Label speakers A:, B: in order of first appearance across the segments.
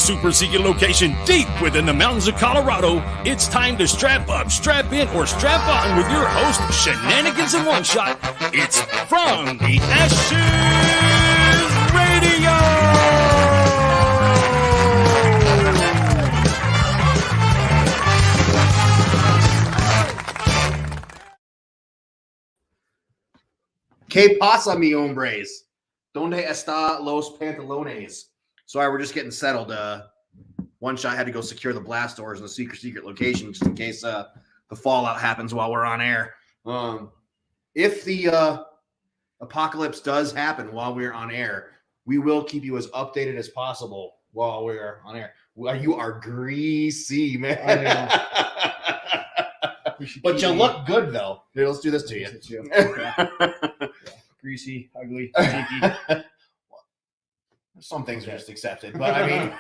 A: super secret location deep within the mountains of Colorado, it's time to strap up, strap in, or strap on with your host, Shenanigans in One Shot. It's From the Ashes Radio!
B: ¿Qué pasa, mi hombres? ¿Dónde está los pantalones? Sorry, we're just getting settled. One Shot had to go secure the blast doors in the secret location just in case the fallout happens while we're on air. If the apocalypse does happen while we're on air, we will keep you as updated as possible while we're on air. Well, you are greasy, man. But you look good, though. Here, let's do this to you.
C: Greasy, ugly, stinky.
B: Some things are just accepted. But I mean,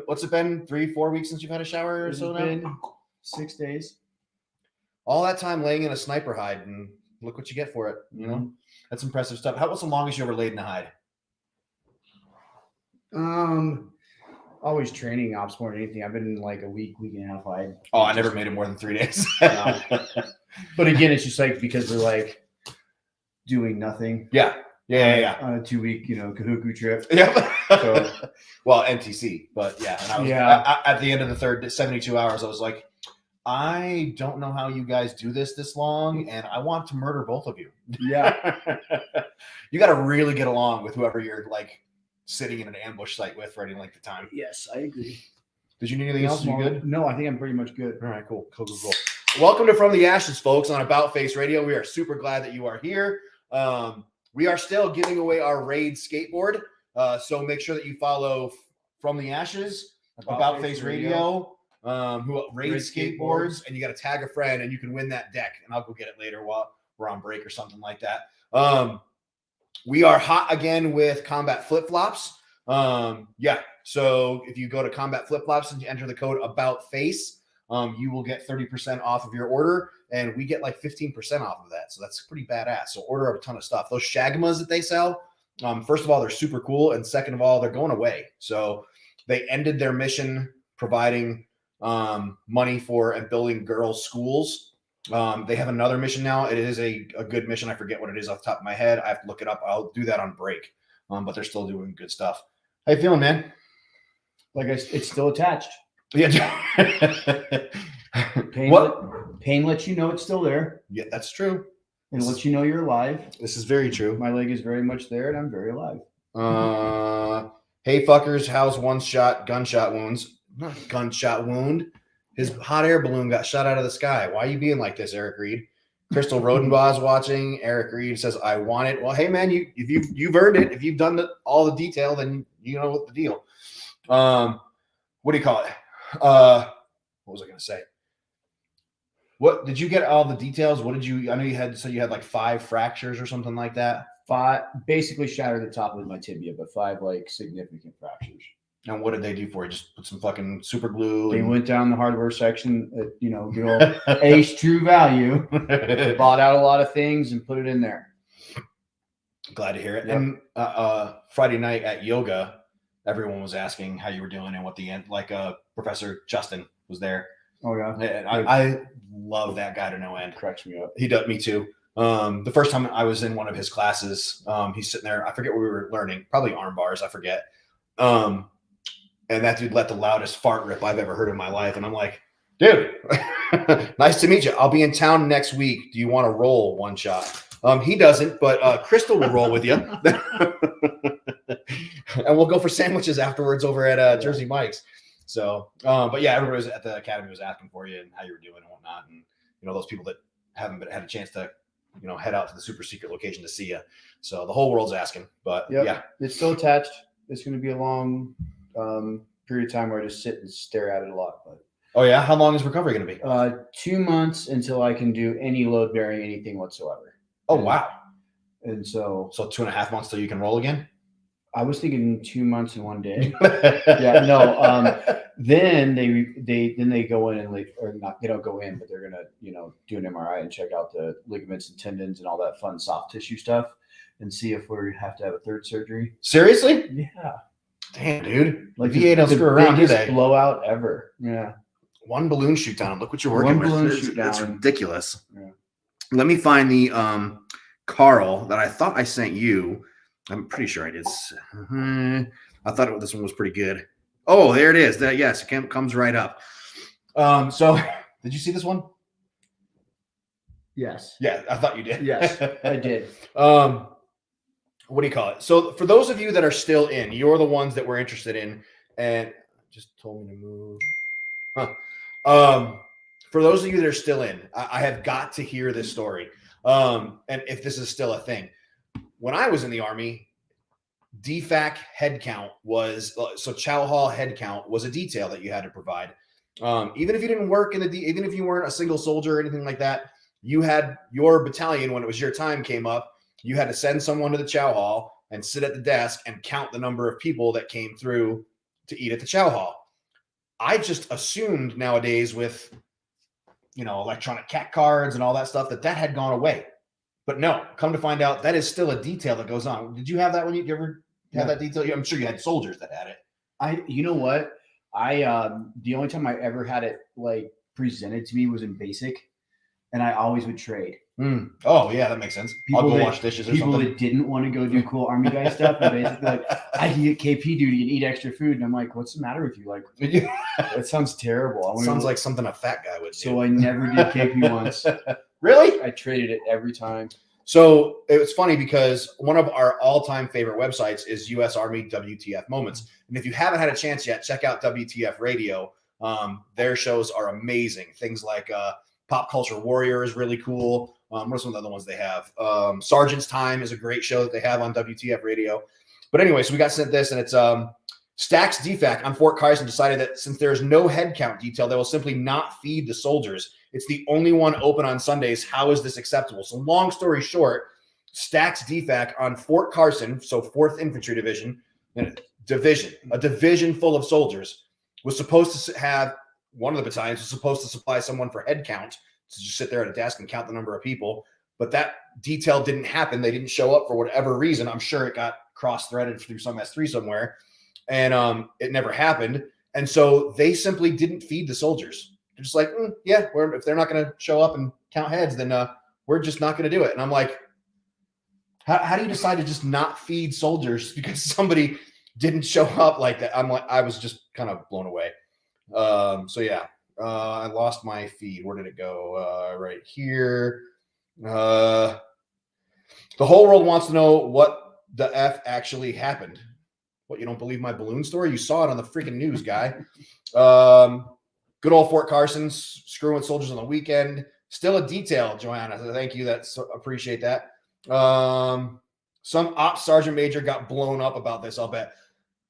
B: what's it been? 3-4 weeks since you've had a shower or so now?
C: It's been 6 days.
B: All that time laying in a sniper hide, and look what you get for it. You know, that's impressive stuff. How was the longest you ever laid in a hide?
C: Always training ops more than anything. I've been in like a week and a half hide.
B: Oh, I never made it more than 3 days.
C: But again, it's just like because we're like doing nothing.
B: Yeah.
C: On a 2-week, Kahuku trip.
B: Yep.
C: So,
B: well, NTC, but yeah. And at the end of the third 72 hours, I was like, I don't know how you guys do this long, and I want to murder both of you.
C: Yeah.
B: You got to really get along with whoever you're like sitting in an ambush site with for any length of time.
C: Yes, I agree.
B: Did you need anything else? You good?
C: No, I think I'm pretty much good.
B: All right, cool. Welcome to From the Ashes, folks, on About Face Radio. We are super glad that you are here. We are still giving away our Raid skateboard. So make sure that you follow From the Ashes, About Face Radio, Raid Skateboards, and you got to tag a friend and you can win that deck. And I'll go get it later while we're on break or something like that. We are hot again with Combat Flip-Flops. So if you go to Combat Flip-Flops and you enter the code ABOUTFACE, you will get 30% off of your order, and we get like 15% off of that. So that's pretty badass. So order up a ton of stuff. Those Shagmas that they sell, first of all, they're super cool, and second of all, they're going away. So they ended their mission providing money for and building girls' schools. They have another mission now. It is a good mission. I forget what it is off the top of my head. I have to look it up. I'll do that on break. But they're still doing good stuff. How you feeling, man?
C: It's still attached.
B: Yeah.
C: Pain lets you know it's still there.
B: Yeah, that's true.
C: And lets you know you're alive.
B: This is very true.
C: My leg is very much there, and I'm very alive.
B: Hey, fuckers, how's gunshot wounds? Not gunshot wound. His hot air balloon got shot out of the sky. Why are you being like this, Eric Reed? Crystal Rodenbaugh's watching. Eric Reed says, I want it. Well, hey, man, if you've earned it. If you've done all the detail, then you know what the deal. What do you call it? What was I going to say? What did you get all the details? I know you had like 5 fractures or something like that.
C: 5 basically shattered the top of my tibia, but 5 like significant fractures.
B: And what did they do for you? Just put some fucking super glue.
C: They went down the hardware section at, good old Ace True Value, bought out a lot of things and put it in there.
B: Glad to hear it.
C: Yep.
B: And Friday night at yoga, everyone was asking how you were doing and what the end, Professor Justin was there.
C: Oh yeah.
B: And I love that guy to no end.
C: Cracks me up.
B: He does me too. The first time I was in one of his classes, he's sitting there. I forget what we were learning, probably arm bars. I forget. And that dude let the loudest fart rip I've ever heard in my life. And I'm like, dude, nice to meet you. I'll be in town next week. Do you want to roll One Shot? He doesn't, but Crystal will roll with you. And we'll go for sandwiches afterwards over at Jersey Mike's. So, but yeah, everybody was at the academy was asking for you and how you were doing and whatnot. And, those people that haven't had a chance to, head out to the super secret location to see you. So the whole world's asking, but yeah.
C: It's still attached. It's going to be a long period of time where I just sit and stare at it a lot. But
B: oh yeah, how long is recovery going to be?
C: 2 months until I can do any load bearing anything whatsoever.
B: Oh wow!
C: And so
B: 2.5 months till you can roll again.
C: I was thinking 2 months and 1 day. Yeah, no. Then they go in and they don't go in, but they're gonna do an MRI and check out the ligaments and tendons and all that fun soft tissue stuff, and see if we have to have a third surgery.
B: Seriously?
C: Yeah.
B: Damn, dude.
C: Like
B: VA don't screw around, do
C: biggest
B: they?
C: blowout ever. Yeah.
B: One balloon shoot down. Look what you're working
C: One
B: with.
C: balloon
B: It's,
C: shoot
B: it's
C: down.
B: ridiculous.
C: Yeah.
B: Let me find the Carl that I thought I sent you. I'm pretty sure I did. I thought this one was pretty good. Oh, there it is. Yes, it comes right up. So did you see this one?
C: Yes.
B: Yeah, I thought you did.
C: Yes, I did.
B: What do you call it? So for those of you that are still in, you're the ones that we're interested in, and just told me to move. For those of you that are still in, I have got to hear this story. And if this is still a thing, when I was in the Army, DFAC head count was so Chow Hall head count was a detail that you had to provide. Even if you didn't work even if you weren't a single soldier or anything like that, you had your battalion when it was your time came up. You had to send someone to the Chow Hall and sit at the desk and count the number of people that came through to eat at the Chow Hall. I just assumed nowadays with, electronic CAC cards and all that stuff that had gone away. But no, come to find out that is still a detail that goes on. Did you have that when you ever had that detail? I'm sure you had soldiers that had it.
C: You know what? The only time I ever had it like presented to me was in basic, and I always would trade.
B: Oh yeah, that makes sense. I'll go wash dishes or
C: people
B: something.
C: That didn't want to go do cool Army guy stuff, and basically like, I can get KP duty and eat extra food, and I'm like, what's the matter with you? Like, that sounds terrible.
B: Sounds like something a fat guy would do.
C: So I never did KP once.
B: Really?
C: I traded it every time.
B: So it was funny because one of our all-time favorite websites is U.S. Army WTF Moments. And if you haven't had a chance yet, check out WTF Radio. Their shows are amazing. Things like Pop Culture Warrior is really cool. What are some of the other ones they have? Sergeant's Time is a great show that they have on WTF Radio. But anyway, so we got sent this, and it's Stacks DFAC on Fort Carson decided that since there's no head count detail, they will simply not feed the soldiers. It's the only one open on Sundays. How is this acceptable? So long story short, Stacks DFAC on Fort Carson, so 4th Infantry Division, a division full of soldiers, was supposed to have, one of the battalions was supposed to supply someone for head count to just sit there at a desk and count the number of people. But that detail didn't happen. They didn't show up for whatever reason. I'm sure it got cross-threaded through some S3 somewhere. And it never happened. And so they simply didn't feed the soldiers. They're just like, if they're not going to show up and count heads, then we're just not going to do it. And I'm like, how do you decide to just not feed soldiers because somebody didn't show up like that? I was just kind of blown away. I lost my feed. Where did it go? Right here. The whole world wants to know what the F actually happened. What, you don't believe my balloon story? You saw it on the freaking news, guy. Good old Fort Carson, screwing soldiers on the weekend. Still a detail, Joanna. So thank you. Appreciate that. Some ops sergeant major got blown up about this, I'll bet.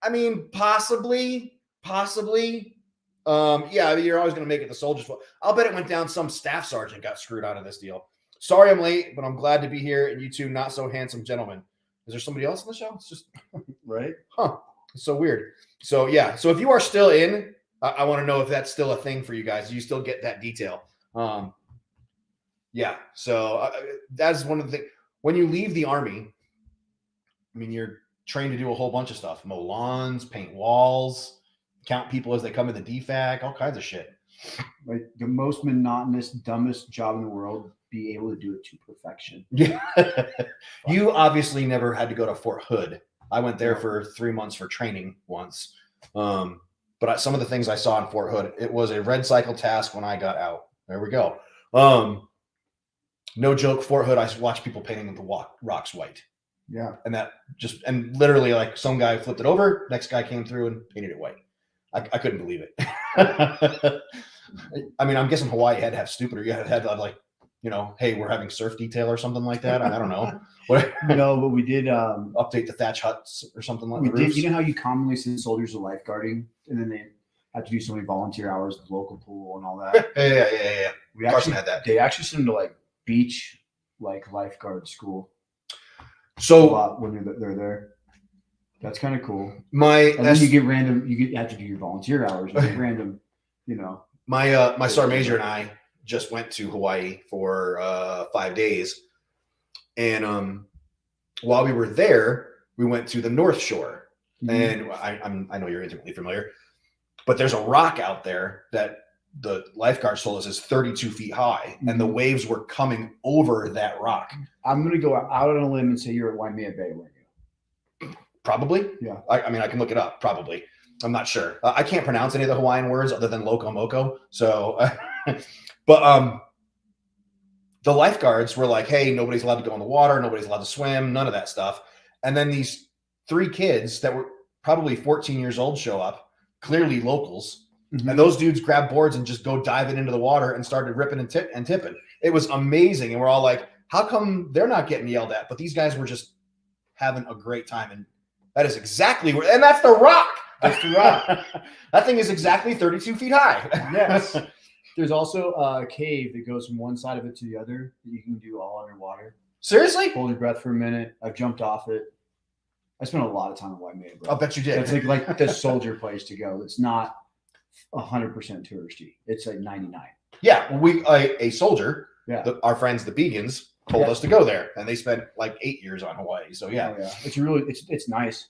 B: I mean, possibly. You're always going to make it the soldiers' fault. I'll bet it went down. Some staff sergeant got screwed out of this deal. Sorry I'm late, but I'm glad to be here. And you two not so handsome gentlemen. Is there somebody else on the show? It's just
C: right.
B: It's so weird. So yeah. So if you are still in, I want to know if that's still a thing for you guys. Do you still get that detail? Yeah. So that's one of the things. When you leave the Army, I mean, you're trained to do a whole bunch of stuff: mow lawns, paint walls, count people as they come in the DFAC, all kinds of shit.
C: Like the most monotonous, dumbest job in the world. Be able to do it to perfection.
B: Yeah. You obviously never had to go to Fort Hood. I went there for 3 months for training once. But some of the things I saw in Fort Hood, it was a red cycle task when I got out. There we go. No joke, Fort Hood, I watched people painting the rocks white.
C: Yeah.
B: And literally like some guy flipped it over, next guy came through and painted it white. I couldn't believe it. I mean, I'm guessing Hawaii had to have stupider. You had to have like, hey, we're having surf detail or something like that. I don't know.
C: No, but we did
B: update the thatch huts or something like that.
C: We did. You know how you commonly send soldiers to lifeguarding, and then they have to do so many volunteer hours at the local pool and all that.
B: Yeah. Carson had that.
C: They actually send them to like beach, like lifeguard school.
B: So
C: a lot when they're there. That's kind of cool.
B: And
C: then you get random. You have to do your volunteer hours. You get random.
B: My sergeant major and I just went to Hawaii for 5 days. And while we were there, we went to the North Shore. and I know you're intimately familiar, but there's a rock out there that the lifeguards told us is 32 feet high, and the waves were coming over that rock.
C: I'm going to go out on a limb and say you're at Waimea Bay, weren't you?
B: Probably.
C: Yeah.
B: I mean, I can look it up. Probably. I'm not sure. I can't pronounce any of the Hawaiian words other than loco moco. So, but the lifeguards were like, hey, nobody's allowed to go in the water. Nobody's allowed to swim. None of that stuff. And then these 3 kids that were probably 14 years old show up, clearly locals. And those dudes grab boards and just go diving into the water and started ripping and tipping. It was amazing. And we're all like, how come they're not getting yelled at? But these guys were just having a great time. And that is exactly where, and that's the rock. That's the rock. That thing is exactly 32 feet high.
C: Yes. There's also a cave that goes from one side of it to the other that you can do all underwater.
B: Seriously?
C: Hold your breath for a minute. I've jumped off it. I spent a lot of time in Waimea, bro.
B: I'll bet you did.
C: It's like the soldier place to go. It's not 100% touristy. It's like 99.
B: Yeah, we a soldier.
C: Yeah,
B: our friends the Begans told us to go there, and they spent like 8 years on Hawaii. So yeah,
C: it's nice.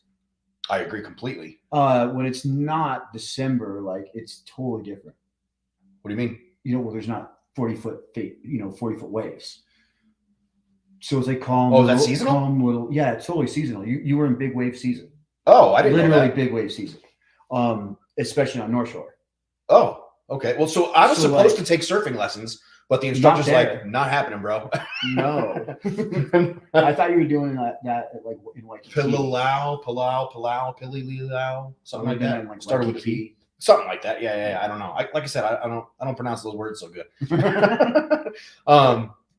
B: I agree completely.
C: When it's not December, like it's totally different.
B: What do you mean?
C: Well, there's not 40-foot waves. So it's like calm.
B: Oh, is that seasonal?
C: Calm little. Yeah, it's totally seasonal. You were in big wave season.
B: Oh, I didn't know
C: literally
B: that.
C: Big wave season. Especially on North Shore.
B: Oh, okay. Well, so I was supposed to take surfing lessons, but the instructor's like, not happening, bro.
C: No. I thought you were doing that like in Waikiki.
B: Palau, Pililau, something like that.
C: Like
B: started with a P. Something like that. Yeah. I don't know. Like I said, I don't pronounce those words so good.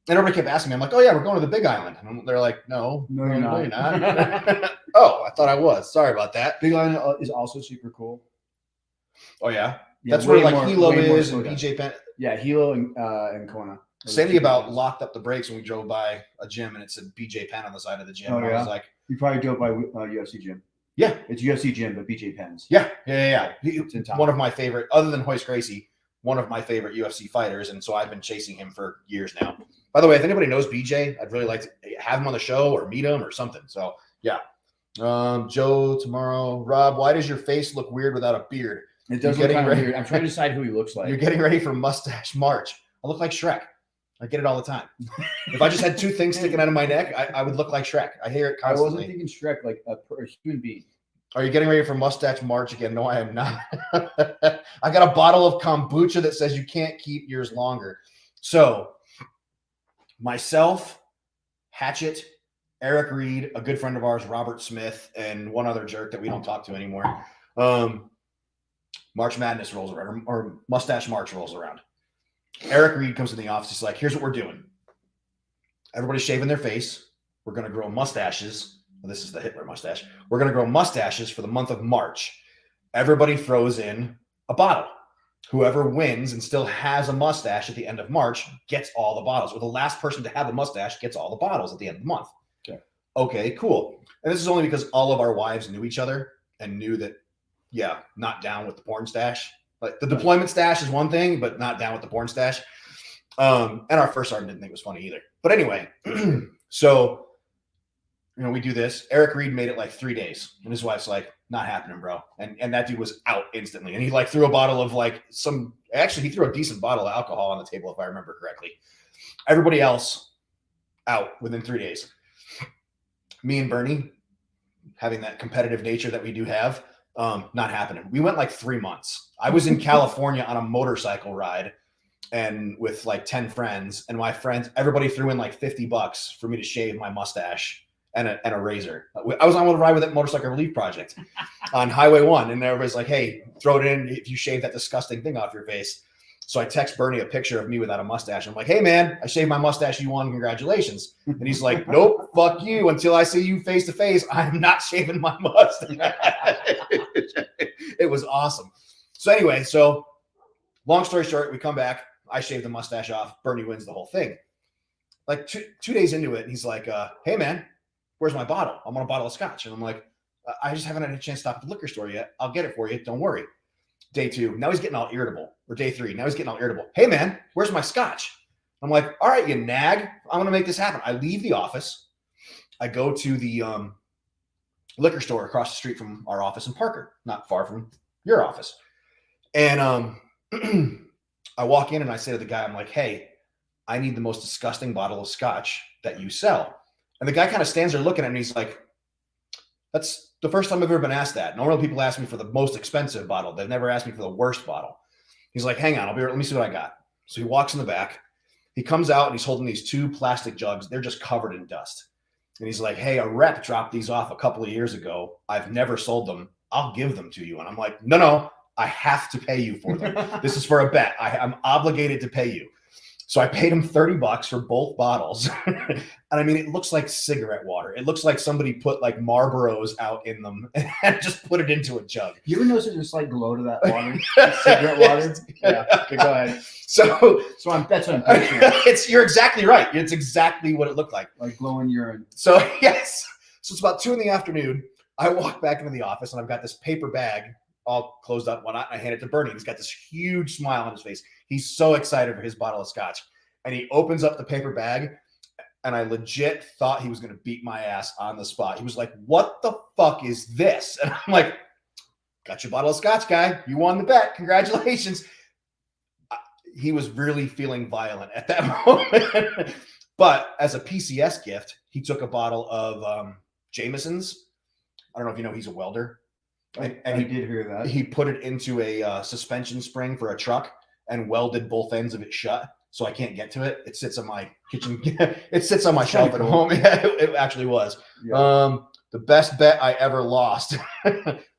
B: And everybody kept asking me, I'm like, oh yeah, we're going to the Big Island. And they're like, no, you're not. Oh, I thought I was. Sorry about that.
C: Big Island is also super cool.
B: Oh yeah. That's where like Hilo is and BJ Penn.
C: Yeah, Hilo and Kona.
B: Sandy about locked up the brakes when we drove by a gym and it said BJ Penn on the side of the gym.
C: Oh,
B: and I was like,
C: you probably drove by UFC gym.
B: Yeah,
C: it's UFC gym, but BJ Penn's.
B: Yeah. One of my favorite, other than Hoist Gracie, one of my favorite UFC fighters, and so I've been chasing him for years now. By the way, if anybody knows BJ, I'd really like to have him on the show or meet him or something. So yeah. Joe tomorrow. Rob, why does your face look weird without a beard?
C: It does look kind of weird. I'm trying to decide who he looks like.
B: You're getting ready for Mustache March. I look like Shrek. I get it all the time. If I just had 2 things sticking out of my neck, I would look like Shrek. I hear it constantly.
C: I wasn't thinking Shrek, like a human being.
B: Are you getting ready for Mustache March again? No, I am not. I got a bottle of kombucha that says you can't keep yours longer. So myself, Hatchet, Eric Reed, a good friend of ours, Robert Smith, and one other jerk that we don't talk to anymore. March Madness rolls around, or Mustache March rolls around. Eric Reed comes in the office. He's like, here's what we're doing. Everybody's shaving their face. We're going to grow mustaches. Well, this is the Hitler mustache. We're going to grow mustaches for the month of March. Everybody throws in a bottle. Whoever wins and still has a mustache at the end of March gets all the bottles. Or the last person to have a mustache gets all the bottles at the end of the month. Okay, cool. And this is only because all of our wives knew each other and knew that, yeah, not down with the porn stash. Like the deployment stash is one thing, but not down with the porn stash. And our first sergeant didn't think it was funny either. But anyway, so, we do this. Eric Reed made it like 3 days. And his wife's like, not happening, bro. And that dude was out instantly. And he like threw a bottle of he threw a decent bottle of alcohol on the table, if I remember correctly. Everybody else out within 3 days. Me and Bernie, having that competitive nature that we do have, not happening. We went like 3 months. I was in California on a motorcycle ride and with like 10 friends, and my friends, everybody threw in like $50 for me to shave my mustache and a razor. I was on a ride with that Motorcycle Relief Project on Highway 1, and everybody's like, hey, throw it in if you shave that disgusting thing off your face. So I text Bernie a picture of me without a mustache. I'm like, hey, man, I shaved my mustache. You won. Congratulations. And he's like, nope, fuck you. Until I see you face to face, I'm not shaving my mustache. It was awesome. So anyway, long story short, we come back. I shave the mustache off. Bernie wins the whole thing. Like two days into it, he's like, hey, man, where's my bottle? I want a bottle of scotch. And I'm like, I just haven't had a chance to stop at the liquor store yet. I'll get it for you. Don't worry. Day 2, now he's getting all irritable. Or day 3, now he's getting all irritable. Hey, man, where's my scotch? I'm like, all right, you nag. I'm going to make this happen. I leave the office. I go to the liquor store across the street from our office in Parker, not far from your office. And I walk in and I say to the guy, I'm like, hey, I need the most disgusting bottle of scotch that you sell. And the guy kind of stands there looking at me. He's like, that's the first time I've ever been asked that. Normally people ask me for the most expensive bottle. They've never asked me for the worst bottle. He's like, hang on, let me see what I got. So he walks in the back. He comes out and he's holding these 2 plastic jugs. They're just covered in dust. And he's like, hey, a rep dropped these off a couple of years ago. I've never sold them. I'll give them to you. And I'm like, no, I have to pay you for them. This is for a bet. I'm obligated to pay you. So I paid him $30 for both bottles. And I mean, it looks like cigarette water. It looks like somebody put like Marlboros out in them and just put it into a jug.
C: You ever notice there's a slight glow to that water? Cigarette water? Yeah. Okay, go ahead.
B: So
C: that's what I'm picturing.
B: You're exactly right. It's exactly what it looked like.
C: Like glowing urine.
B: So yes. So it's about 2 p.m. I walk back into the office and I've got this paper bag all closed up, whatnot. And I hand it to Bernie. He's got this huge smile on his face. He's so excited for his bottle of scotch. And he opens up the paper bag, and I legit thought he was going to beat my ass on the spot. He was like, what the fuck is this? And I'm like, got your bottle of scotch, guy. You won the bet. Congratulations. He was really feeling violent at that moment. But as a PCS gift, he took a bottle of Jameson's. I don't know if you know, he's a welder. And
C: I did hear that.
B: He put it into a suspension spring for a truck and welded both ends of it shut, so I can't get to it. It sits on my kitchen. It sits on my shelf at home. Yeah, it actually was. Yeah. The best bet I ever lost.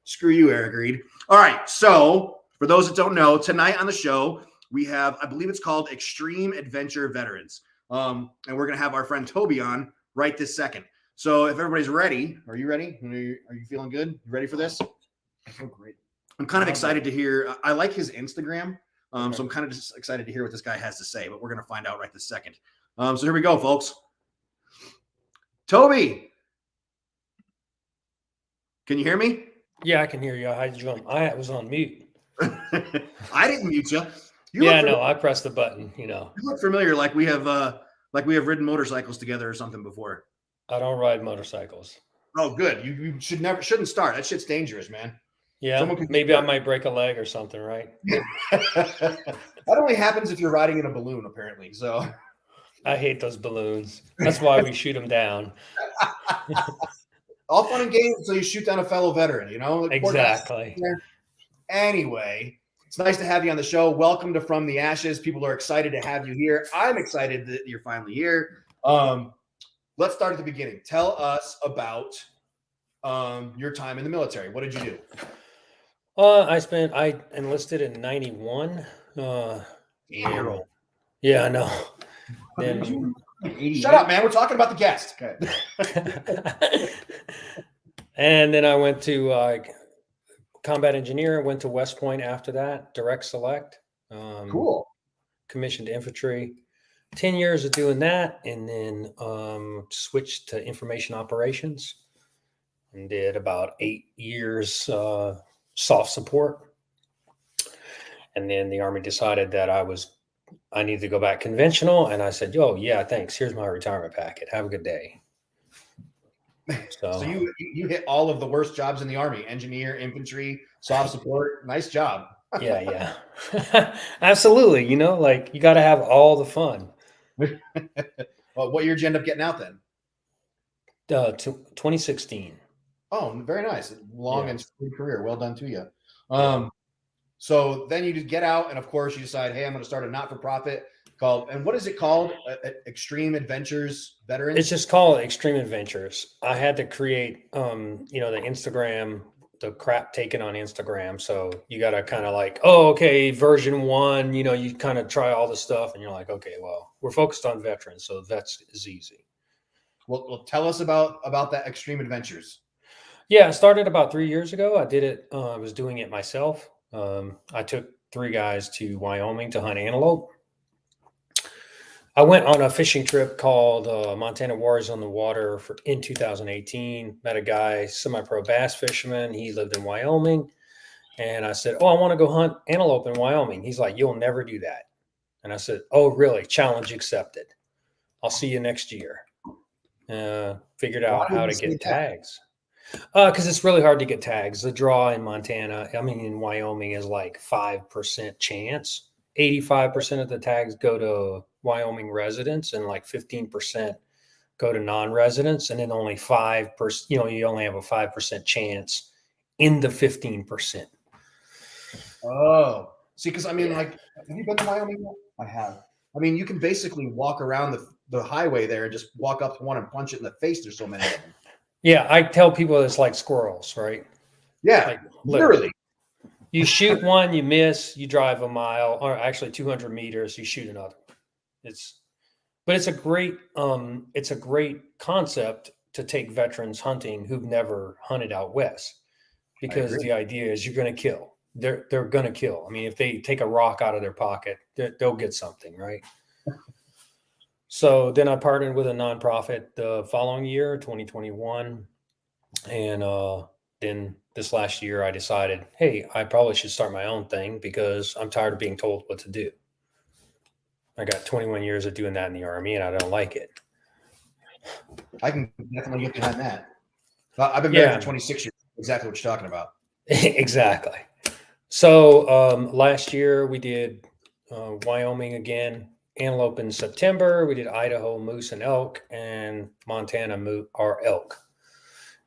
B: Screw you, Eric Reed. All right, so for those that don't know, tonight on the show we have, I believe it's called Extreme Adventure Veterans, and we're gonna have our friend Toby on right this second. So if everybody's ready, are you ready? Are you feeling good? You ready for this?
C: I feel great.
B: I'm kind of excited to hear. I like his Instagram. So I'm kind of just excited to hear what this guy has to say, but we're going to find out right this second. So here we go, folks. Toby, can you hear me?
D: Yeah, I can hear you. I was on mute.
B: I didn't mute you.
D: I pressed the button. You
B: look familiar, like we have ridden motorcycles together or something before.
D: I don't ride momotorcycles.
B: Oh, good. You shouldn't start. That shit's dangerous, man.
D: Yeah, maybe I might break a leg or something, right?
B: That only happens if you're riding in a balloon, apparently. So
D: I hate those balloons. That's why we shoot them down.
B: All fun and games until you shoot down a fellow veteran,
D: Exactly.
B: Anyway, it's nice to have you on the show. Welcome to From the Ashes. People are excited to have you here. I'm excited that you're finally here. Let's start at the beginning. Tell us about your time in the military. What did you do?
D: I enlisted in 91. Yeah, I know. Then,
B: shut up, man. We're talking about the guest.
D: Okay. And then I went to combat engineer, went to West Point after that, direct select.
B: Cool.
D: Commissioned infantry. 10 years of doing that, and then switched to information operations and did about 8 years soft support. And then the Army decided that I needed to go back conventional. And I said, "Oh yeah, thanks. Here's my retirement packet. Have a good day."
B: So you hit all of the worst jobs in the Army: engineer, infantry, soft support. Nice job.
D: Yeah. Absolutely. You got to have all the fun.
B: Well, what year did you end up getting out then?
D: 2016.
B: Oh, very nice. Long and sweet career. Well done to you. So then you just get out, and of course you decide, hey, I'm going to start a not-for-profit called, and what is it called? Extreme Adventures Veterans?
D: It's just called Extreme Adventures. I had to create, the Instagram, the crap taken on Instagram. So you got to kind of like, version 1, you kind of try all the stuff and you're like, okay, well, we're focused on veterans. So that's easy.
B: Well, tell us about that Extreme Adventures.
D: Yeah, I started about 3 years ago. I did it. I was doing it myself. I took 3 guys to Wyoming to hunt antelope. I went on a fishing trip called Montana Warriors on the Water in 2018. Met a guy, semi-pro bass fisherman. He lived in Wyoming. And I said, I want to go hunt antelope in Wyoming. He's like, you'll never do that. And I said, oh, really? Challenge accepted. I'll see you next year. Figured out how to get tags. Because it's really hard to get tags. The draw in Montana, I mean, in Wyoming is like 5% chance. 85% of the tags go to Wyoming residents and like 15% go to non-residents. And then only 5%, you only have a 5% chance in the 15%.
B: Oh, see, because I mean, like, have you been to Wyoming yet?
C: I have.
B: I mean, you can basically walk around the highway there and just walk up to one and punch it in the face. There's so many of them.
D: Yeah, I tell people it's like squirrels, right?
B: Yeah,
D: Like
B: literally.
D: You shoot one, you miss, you drive a mile, or actually 200 meters, you shoot another. But it's a great concept to take veterans hunting who've never hunted out west, because the idea is you're going to kill. They're going to kill. I mean, if they take a rock out of their pocket, they'll get something, right? So then I partnered with a nonprofit the following year, 2021, and then this last year I decided, hey, I probably should start my own thing because I'm tired of being told what to do. I got 21 years of doing that in the Army, and I don't like it.
B: I can definitely get behind that. I've been married for 26 years. Exactly what you're talking about.
D: Exactly. So last year we did Wyoming again, antelope in September. We did Idaho, moose and elk, and Montana our elk.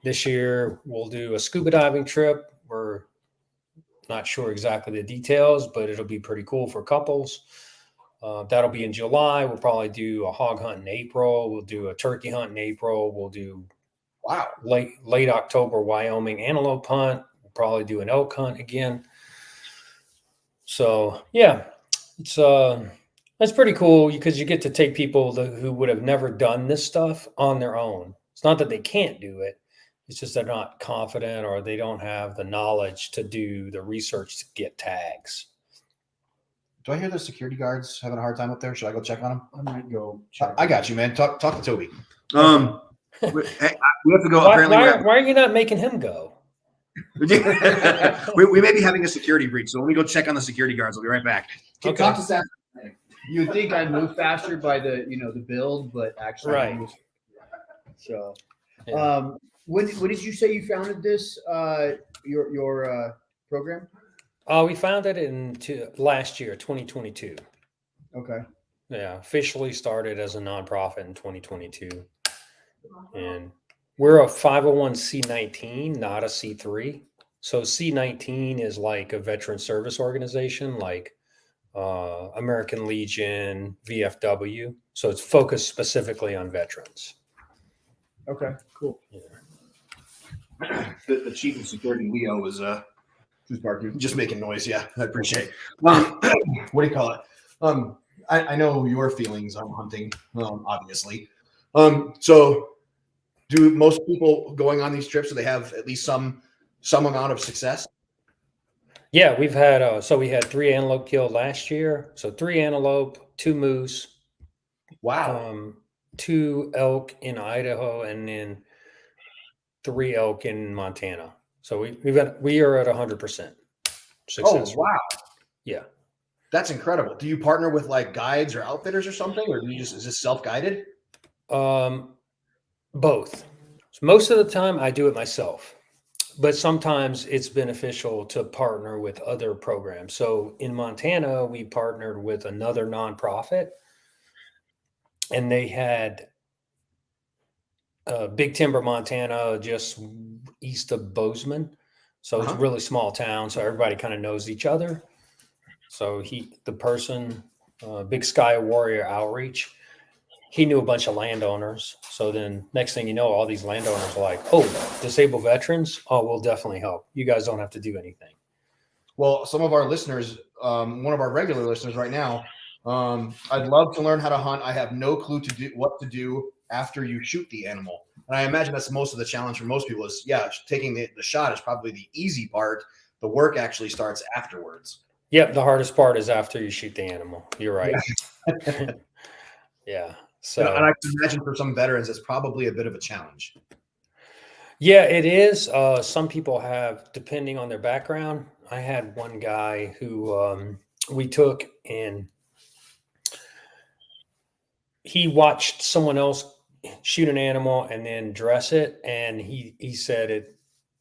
D: This year we'll do a scuba diving trip. We're not sure exactly the details, but it'll be pretty cool for couples. That'll be in July. We'll probably do a hog hunt in April. We'll do a turkey hunt in April. We'll do late October Wyoming antelope hunt. We'll probably do an elk hunt again. So yeah, it's pretty cool because you get to take people who would have never done this stuff on their own. It's not that they can't do it. It's just they're not confident or they don't have the knowledge to do the research to get tags.
B: Do I hear the security guards having a hard time up there? Should I go check on them?
C: I might go check.
B: I got you, man. Talk to Toby.
E: We have to go.
D: Why are you not making him go?
E: we may be having a security breach, so let me go check on the security guards. I'll be right back.
B: Okay. Talk to Sam.
C: You'd think I'd move faster by the build, but actually,
D: right.
C: So,
D: Yeah.
C: When did you say you founded this your program?
D: We founded it last year, 2022.
C: Okay.
D: Yeah, officially started as a nonprofit in 2022. And we're a 501c19, not a C3. So C19 is like a veteran service organization like American Legion, VFW. So it's focused specifically on veterans.
C: Okay, cool.
D: Yeah.
B: The chief of security, Leo, was just making noise. Yeah, I appreciate it. What do you call it? I know your feelings on hunting, obviously. So do most people going on these trips, do they have at least some amount of success?
D: Yeah, we've had we had 3 antelope killed last year. So 3 antelope, 2 moose.
B: Wow.
D: 2 elk in Idaho, and then 3 elk in Montana. So we are at 100% success.
B: Oh, wow.
D: Yeah.
B: That's incredible. Do you partner with like guides or outfitters or something, or is this self-guided?
D: Both. So most of the time I do it myself, but sometimes it's beneficial to partner with other programs. So in Montana, we partnered with another nonprofit, and they had Big Timber, Montana, just east of Bozeman. So it's a really small town. So everybody kind of knows each other. So Big Sky Warrior Outreach, he knew a bunch of landowners. So then next thing you know, all these landowners are like, oh, disabled veterans? Oh, we'll definitely help. You guys don't have to do anything.
B: Well, some of our listeners, one of our regular listeners right now, I'd love to learn how to hunt. I have no clue what to do after you shoot the animal. And I imagine that's most of the challenge for most people is, taking the shot is probably the easy part. The work actually starts afterwards.
D: Yep. The hardest part is after you shoot the animal. You're right.
B: Yeah.
D: Yeah. So,
B: and I can imagine for some veterans, it's probably a bit of a challenge.
D: Yeah, it is. Some people have, depending on their background. I had one guy who we took, and he watched someone else shoot an animal and then dress it. And he said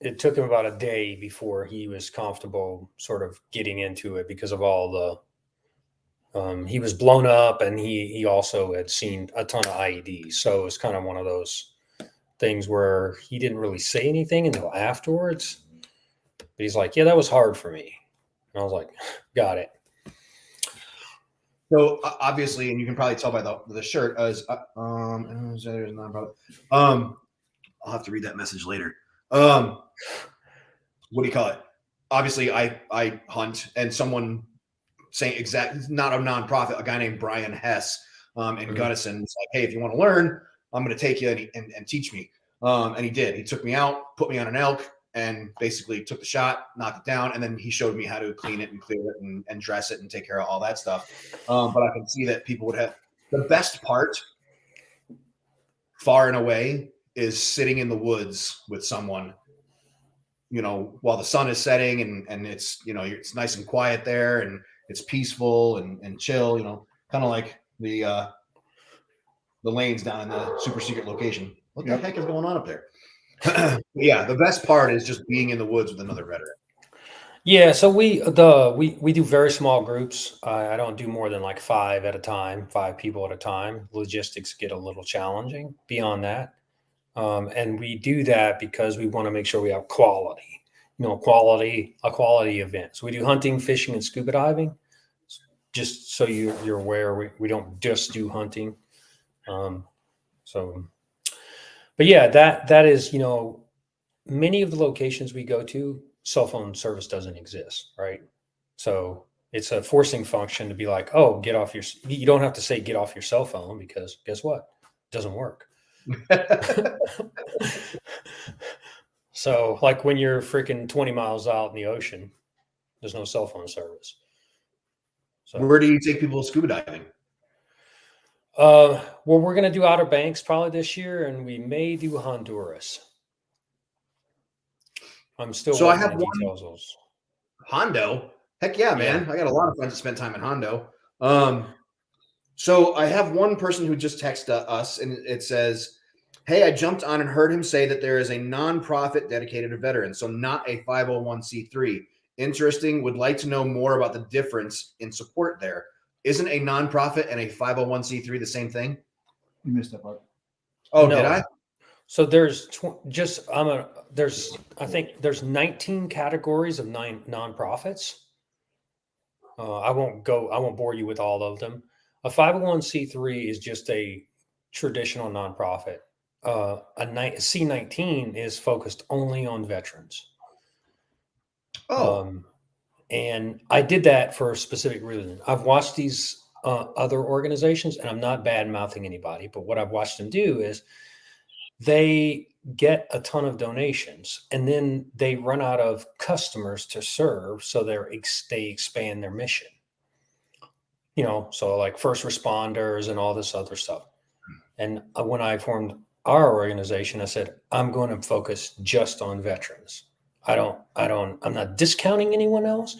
D: it took him about a day before he was comfortable sort of getting into it because of all the, he was blown up and he also had seen a ton of IEDs. So it's kind of one of those things where he didn't really say anything until afterwards. But he's like, yeah, that was hard for me. And I was like, got it.
B: So obviously, and you can probably tell by the shirt, I'll have to read that message later. What do you call it? Obviously, I hunt, and someone saying not a nonprofit, a guy named Brian Hess in Gunnison was like, hey, if you want to learn, I'm going to take you and teach me. And he did. He took me out, put me on an elk, and basically took the shot, knocked it down, and then he showed me how to clean it and clear it and dress it and take care of all that stuff. But I can see that people would have the best part, far and away, is sitting in the woods with someone, while the sun is setting and it's, it's nice and quiet there and it's peaceful and chill, kind of like the lanes down in the super secret location. What the heck is going on up there? Yeah, the best part is just being in the woods with another veteran.
D: Yeah, so we do very small groups. I don't do more than like 5 at a time, 5 people at a time. Logistics get a little challenging beyond that. And we do that because we want to make sure we have quality, a quality event. So we do hunting, fishing, and scuba diving. Just so you're aware, we don't just do hunting. But yeah, that is, many of the locations we go to, cell phone service doesn't exist, right? So it's a forcing function to be like, oh, you don't have to say get off your cell phone because guess what? It doesn't work. So like when you're freaking 20 miles out in the ocean, there's no cell phone service. So
B: where do you take people scuba diving?
D: Well, we're going to do Outer Banks probably this year, and we may do Honduras. I'm still
B: so I have
D: the details of those.
B: Hondo. Heck yeah, man. I got a lot of friends that spend time in Hondo. So I have one person who just texted us, and it says, hey, I jumped on and heard him say that there is a nonprofit dedicated to veterans, so not a 501c3. Interesting. Would like to know more about the difference in support there. Isn't a nonprofit and a 501c3 the same thing?
C: You missed that part.
B: Oh, no. Did I?
D: So there's I think there's 19 categories of 9 nonprofits. I won't bore you with all of them. A 501c3 is just a traditional nonprofit. A C19 is focused only on veterans. And I did that for a specific reason. I've watched these other organizations, and I'm not bad mouthing anybody, but what I've watched them do is they get a ton of donations and then they run out of customers to serve. So they expand their mission, so like first responders and all this other stuff. And when I formed our organization, I said, I'm going to focus just on veterans. I'm not discounting anyone else,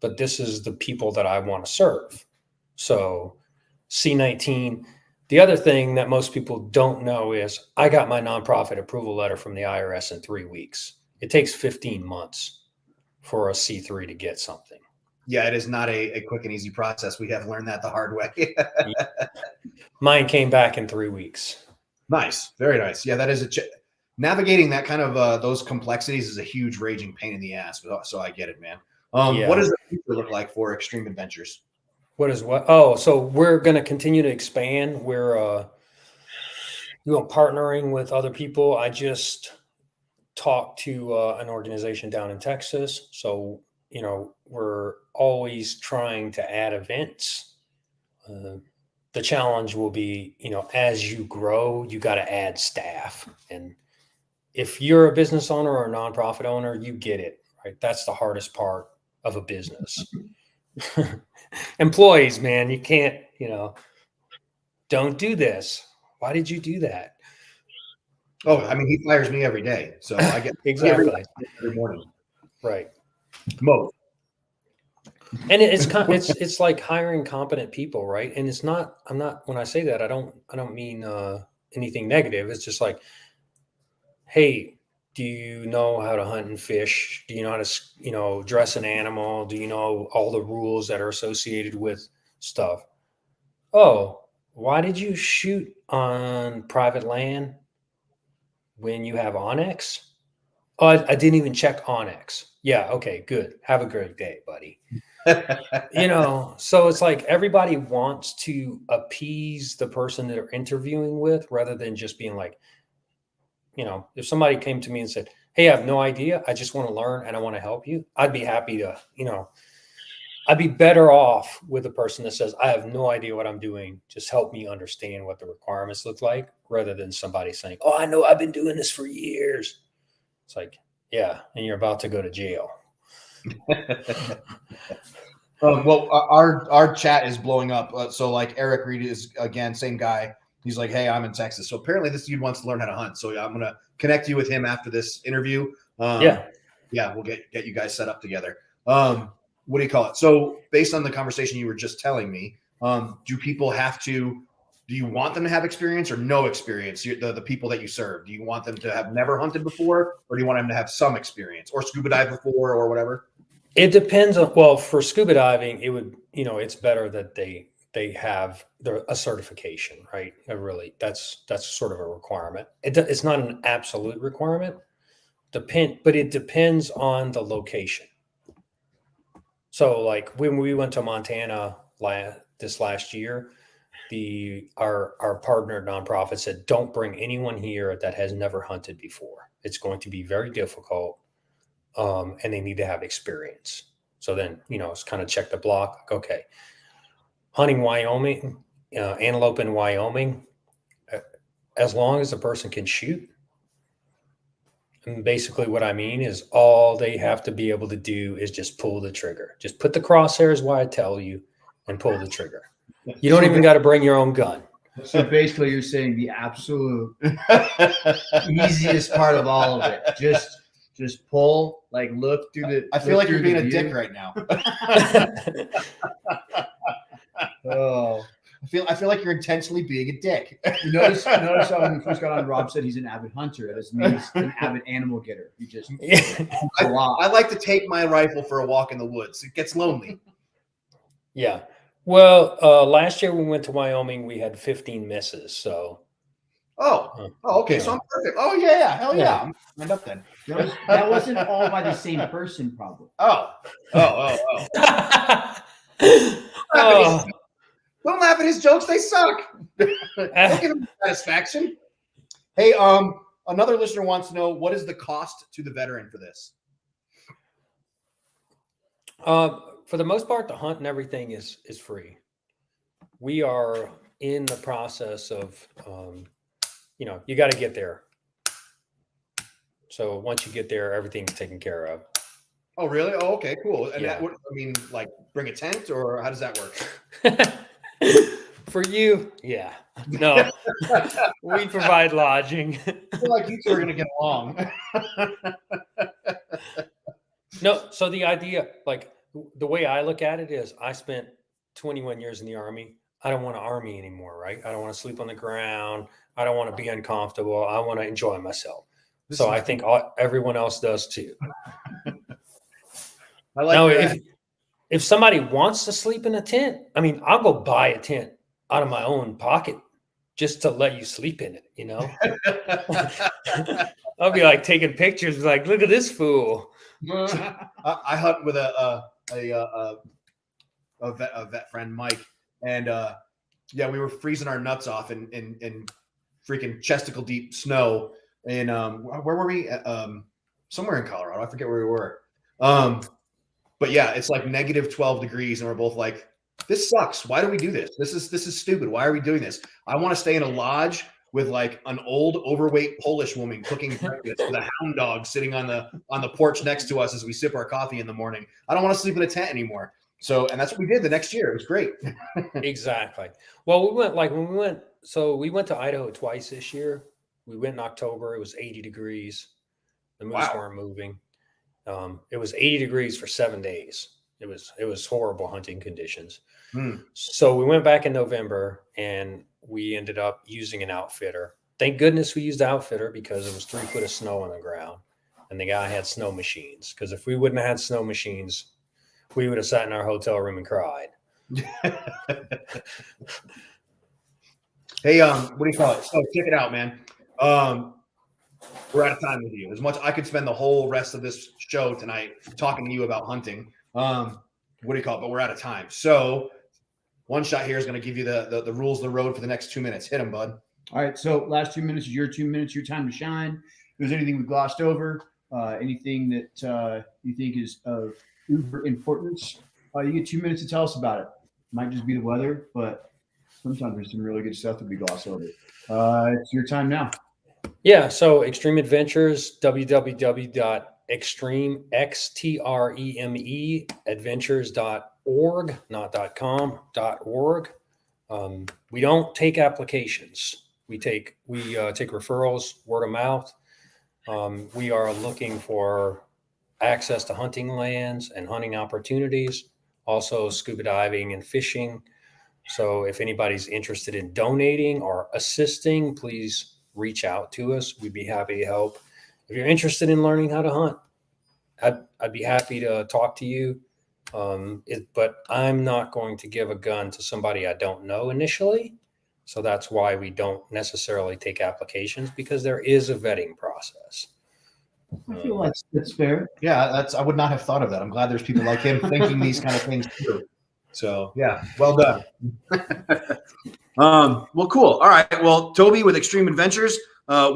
D: but this is the people that I want to serve. So C19, the other thing that most people don't know is I got my nonprofit approval letter from the IRS in 3 weeks. It takes 15 months for a C3 to get something.
B: Yeah, it is not a quick and easy process. We have learned that the hard way.
D: Mine came back in 3 weeks.
B: Nice. Very nice. Yeah, that is navigating that kind of those complexities is a huge raging pain in the ass. So I get it, man. What does the future look like for Extreme Adventures?
D: What is what? Oh, so we're going to continue to expand. We're partnering with other people. I just talked to an organization down in Texas. So, we're always trying to add events. The challenge will be, as you grow, you got to add staff. And if you're a business owner or a nonprofit owner, you get it, right? That's the hardest part of a business. Employees, man, you can't, don't do this. Why did you do that?
B: Oh, I mean, he fires me every day. So I get
D: exactly
B: every morning.
D: Right.
B: Most.
D: And it's like hiring competent people, right? And when I say that, I don't mean anything negative. It's just like, hey, do you know how to hunt and fish? Do you know how to, dress an animal? Do you know all the rules that are associated with stuff? Oh, why did you shoot on private land when you have Onyx? Oh, I didn't even check Onyx. Yeah, okay, good. Have a great day, buddy. So it's like everybody wants to appease the person that they're interviewing with rather than just being like, if somebody came to me and said, hey, I have no idea, I just want to learn and I want to help you, I'd be happy to, I'd be better off with a person that says, I have no idea what I'm doing, just help me understand what the requirements look like, rather than somebody saying, oh, I know, I've been doing this for years. It's like, yeah, and you're about to go to jail.
B: Well, our chat is blowing up. So like Eric Reed is, again, same guy. He's like, hey, I'm in Texas. So apparently this dude wants to learn how to hunt. So I'm going to connect you with him after this interview. Yeah, we'll get you guys set up together. What do you call it? So based on the conversation you were just telling me, do you want them to have experience or no experience? The people that you serve, do you want them to have never hunted before, or do you want them to have some experience or scuba dive before or whatever?
D: It depends on, well, for scuba diving, it would, it's better that they have a certification, right? That's sort of a requirement. It's not an absolute requirement, but it depends on the location. So like when we went to Montana this last year, our partner nonprofit said, don't bring anyone here that has never hunted before. It's going to be very difficult. And they need to have experience. So then, it's kind of check the block. Like, okay, hunting Wyoming, antelope in Wyoming, as long as the person can shoot. And basically what I mean is all they have to be able to do is just pull the trigger. Just put the crosshairs where I tell you and pull the trigger. You don't even got to bring your own gun.
C: So basically you're saying the absolute easiest part of all of it. Just pull, like look through the.
B: I feel like you're being a dick right now.
C: Oh,
B: I feel like you're intentionally being a dick.
C: You notice how when we first got on, Rob said he's an avid hunter. That doesn't mean he's an avid animal getter. You just
B: I like to take my rifle for a walk in the woods. It gets lonely.
D: Yeah. Well, last year when we went to Wyoming, we had 15 misses. So.
B: Okay. So I'm perfect. Oh yeah. Hell yeah. I'm lined up then.
C: That wasn't all by the same person, probably.
B: Oh. Don't laugh at his jokes. They suck. Don't give him satisfaction. Hey, another listener wants to know, what is the cost to the veteran for this?
D: For the most part, the hunt and everything is free. We are in the process of, you got to get there. So once you get there, everything's taken care of.
B: Oh, really? Oh, okay, cool. And
D: Yeah.
B: like bring a tent, or how does that work?
D: For you, yeah. No, we provide lodging.
B: I feel like you two are going to get along.
D: No, so the idea, like the way I look at it is I spent 21 years in the Army. I don't want to Army anymore, right? I don't want to sleep on the ground. I don't want to be uncomfortable. I want to enjoy myself. So I think everyone else does too.
B: I like
D: now,
B: that.
D: if somebody wants to sleep in a tent, I mean, I'll go buy a tent out of my own pocket just to let you sleep in it, I'll be like taking pictures, like, look at this fool.
B: I hunt with a vet friend, Mike, and we were freezing our nuts off in freaking chesticle deep snow. And where were we? Somewhere in Colorado. I forget where we were. But yeah, it's like negative 12 degrees, and we're both like, this sucks. Why do we do this? This is stupid. Why are we doing this? I want to stay in a lodge with like an old overweight Polish woman cooking breakfast with a hound dog sitting on the porch next to us as we sip our coffee in the morning. I don't want to sleep in a tent anymore. So, and that's what we did the next year. It was great.
D: Exactly. Well, we went to Idaho twice this year. We went in October. It was 80 degrees. The moose weren't moving. It was 80 degrees for 7 days. It was horrible hunting conditions. So we went back in November, and we ended up using an outfitter. Thank goodness we used the outfitter because it was 3 foot of snow on the ground and the guy had snow machines. Because if we wouldn't have had snow machines, we would have sat in our hotel room and cried.
B: Hey, what do you call it? So check it out, man. We're out of time with you. As much I could spend the whole rest of this show tonight talking to you about hunting. What do you call it? But we're out of time. So One Shot here is going to give you the rules of the road for the next 2 minutes. Hit them, bud.
C: All right. So last 2 minutes is your 2 minutes, your time to shine. If there's anything we glossed over, anything that you think is of uber importance, you get 2 minutes to tell us about it. Might just be the weather, but sometimes there's some really good stuff that we gloss over. It's your time now.
D: Yeah. So Extreme Adventures, www.extreme adventures.org. We don't take applications. We take referrals, word of mouth. We are looking for access to hunting lands and hunting opportunities, also scuba diving and fishing. So if anybody's interested in donating or assisting, please reach out to us. We'd be happy to help. If you're interested in learning how to hunt, I'd be happy to talk to you. But I'm not going to give a gun to somebody I don't know initially. So that's why we don't necessarily take applications, because there is a vetting process.
C: I feel like that's fair.
B: Yeah, I would not have thought of that. I'm glad there's people like him thinking these kind of things too. So yeah, well done.
E: Well, cool. All right. Well, Toby with Extreme Adventures,